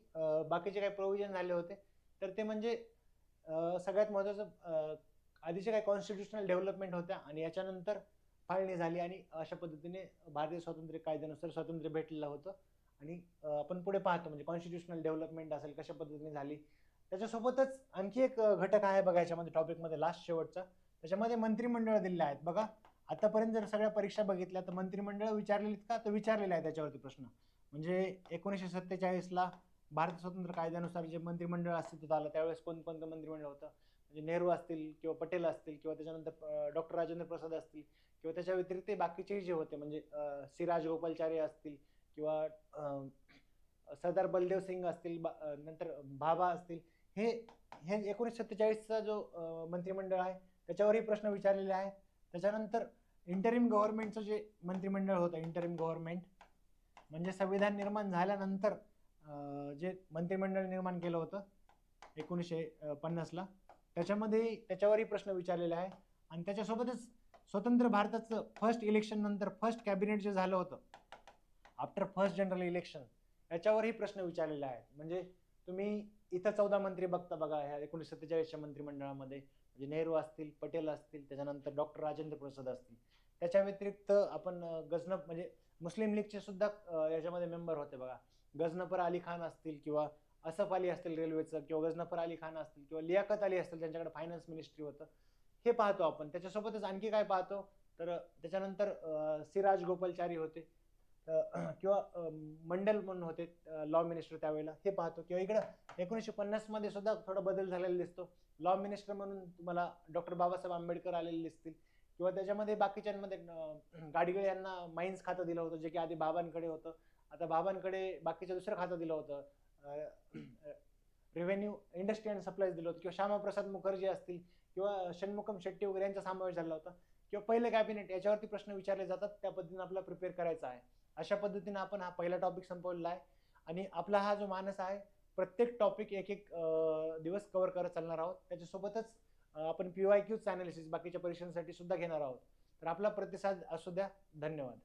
बाकीचे काही प्रोव्हिजन झाले होते, तर ते म्हणजे सगळ्यात महत्त्वाचं आधीचे काही कॉन्स्टिट्युशनल डेव्हलपमेंट होत्या आणि याच्यानंतर फाळणी झाली आणि अशा पद्धतीने भारतीय स्वातंत्र्य कायद्यानुसार स्वातंत्र्य भेटलेलं होतं. आणि आपण पुढे पाहतो म्हणजे कॉन्स्टिट्युशनल डेव्हलपमेंट असेल कशा पद्धतीने झाली. त्याच्यासोबतच आणखी एक घटक आहे बघा याच्यामध्ये, टॉपिकमध्ये लास्ट शेवटचा, त्याच्यामध्ये मंत्रिमंडळ दिलेले आहेत बघा. आतापर्यंत जर सगळ्या परीक्षा बघितल्या तर मंत्रिमंडळ विचारलेलीत का, तर विचारलेले आहे त्याच्यावरती प्रश्न. म्हणजे 1947ला भारत स्वतंत्र कायद्यानुसार जे मंत्रिमंडळ अस्तित्वात आलं त्यावेळेस कोणतं मंत्रिमंडळ होतं, म्हणजे नेहरू असतील किंवा पटेल असतील किंवा त्याच्यानंतर डॉक्टर राजेंद्र प्रसाद असतील किंवा त्याच्या व्यतिरिक्त बाकीचेही जे होते म्हणजे सी राजगोपालचारी असतील किंवा सरदार बलदेव सिंग असतील, नंतर भाभा असतील, हे 1947चा जो मंत्रिमंडळ आहे त्याच्यावरही प्रश्न विचारलेले आहेत. त्याच्यानंतर इंटरिम गव्हर्नमेंटचं जे मंत्रिमंडळ होतं, इंटरिम गव्हर्नमेंट म्हणजे संविधान निर्माण झाल्यानंतर जे मंत्रिमंडळ निर्माण केलं होतं 1950ला, त्याच्यावरही प्रश्न विचारलेले आहे. आणि त्याच्यासोबतच स्वतंत्र भारताचं फर्स्ट इलेक्शन नंतर फर्स्ट कॅबिनेट जे झालं होतं आफ्टर फर्स्ट जनरल इलेक्शन, याच्यावरही प्रश्न विचारलेले आहेत. म्हणजे तुम्ही इथं 14 मंत्री बघता बघा ह्या 1947च्या मंत्रिमंडळामध्ये, म्हणजे नेहरू असतील, पटेल असतील, त्याच्यानंतर डॉक्टर राजेंद्र प्रसाद असतील. त्याच्या व्यतिरिक्त आपण गझनफ म्हणजे मुस्लिम लीगचे सुद्धा याच्यामध्ये मेंबर होते बघा. गझनफर अली खान असतील किंवा असफ अली असतील रेल्वेचं, किंवा गझनफर अली खान असतील किंवा लियाकत अली असतील, त्यांच्याकडे फायनान्स मिनिस्ट्री होतं. हे पाहतो आपण. त्याच्यासोबतच आणखी काय पाहतो तर त्याच्यानंतर सिराज गोपालचारी होते किंवा मंडल म्हणून होते लॉ मिनिस्टर त्यावेळेला, हे पाहतो. किंवा इकडं 1950 मध्ये सुद्धा थोडा बदल झालेला दिसतो. लॉ मिनिस्टर म्हणून तुम्हाला डॉक्टर बाबासाहेब आंबेडकर आलेले दिसतील. किंवा त्याच्यामध्ये बाकीच्यांमध्ये गाडगीळ यांना माइन्स खातं दिलं होतं, जे की आधी बाबांकडे होतं. आता बाबांकडे बाकीचं दुसरं खातं दिलं होतं, रेव्हेन्यू इंडस्ट्री अँड सप्लायज दिलं होतं. किंवा श्यामाप्रसाद मुखर्जी असतील किंवा षण्मुखम शेट्टी वगैरे यांचा समावेश झाला होता. किंवा पहिले कॅबिनेट, याच्यावरती प्रश्न विचारले जातात. त्या पद्धतीने आपल्याला प्रिपेअर करायचा आहे. अशा पद्धतीने आपण हा पहिला टॉपिक संपवलेला आहे. आणि आपला हा जो मानस आहे प्रत्येक टॉपिक एक दिवस कव्हर करत चालणार आहोत. त्याच्यासोबतच आपण PYQचं अनालिसिस बाकीच्या परीक्षांसाठी सुद्धा घेणार आहोत. तर आपला प्रतिसाद असू द्या. धन्यवाद.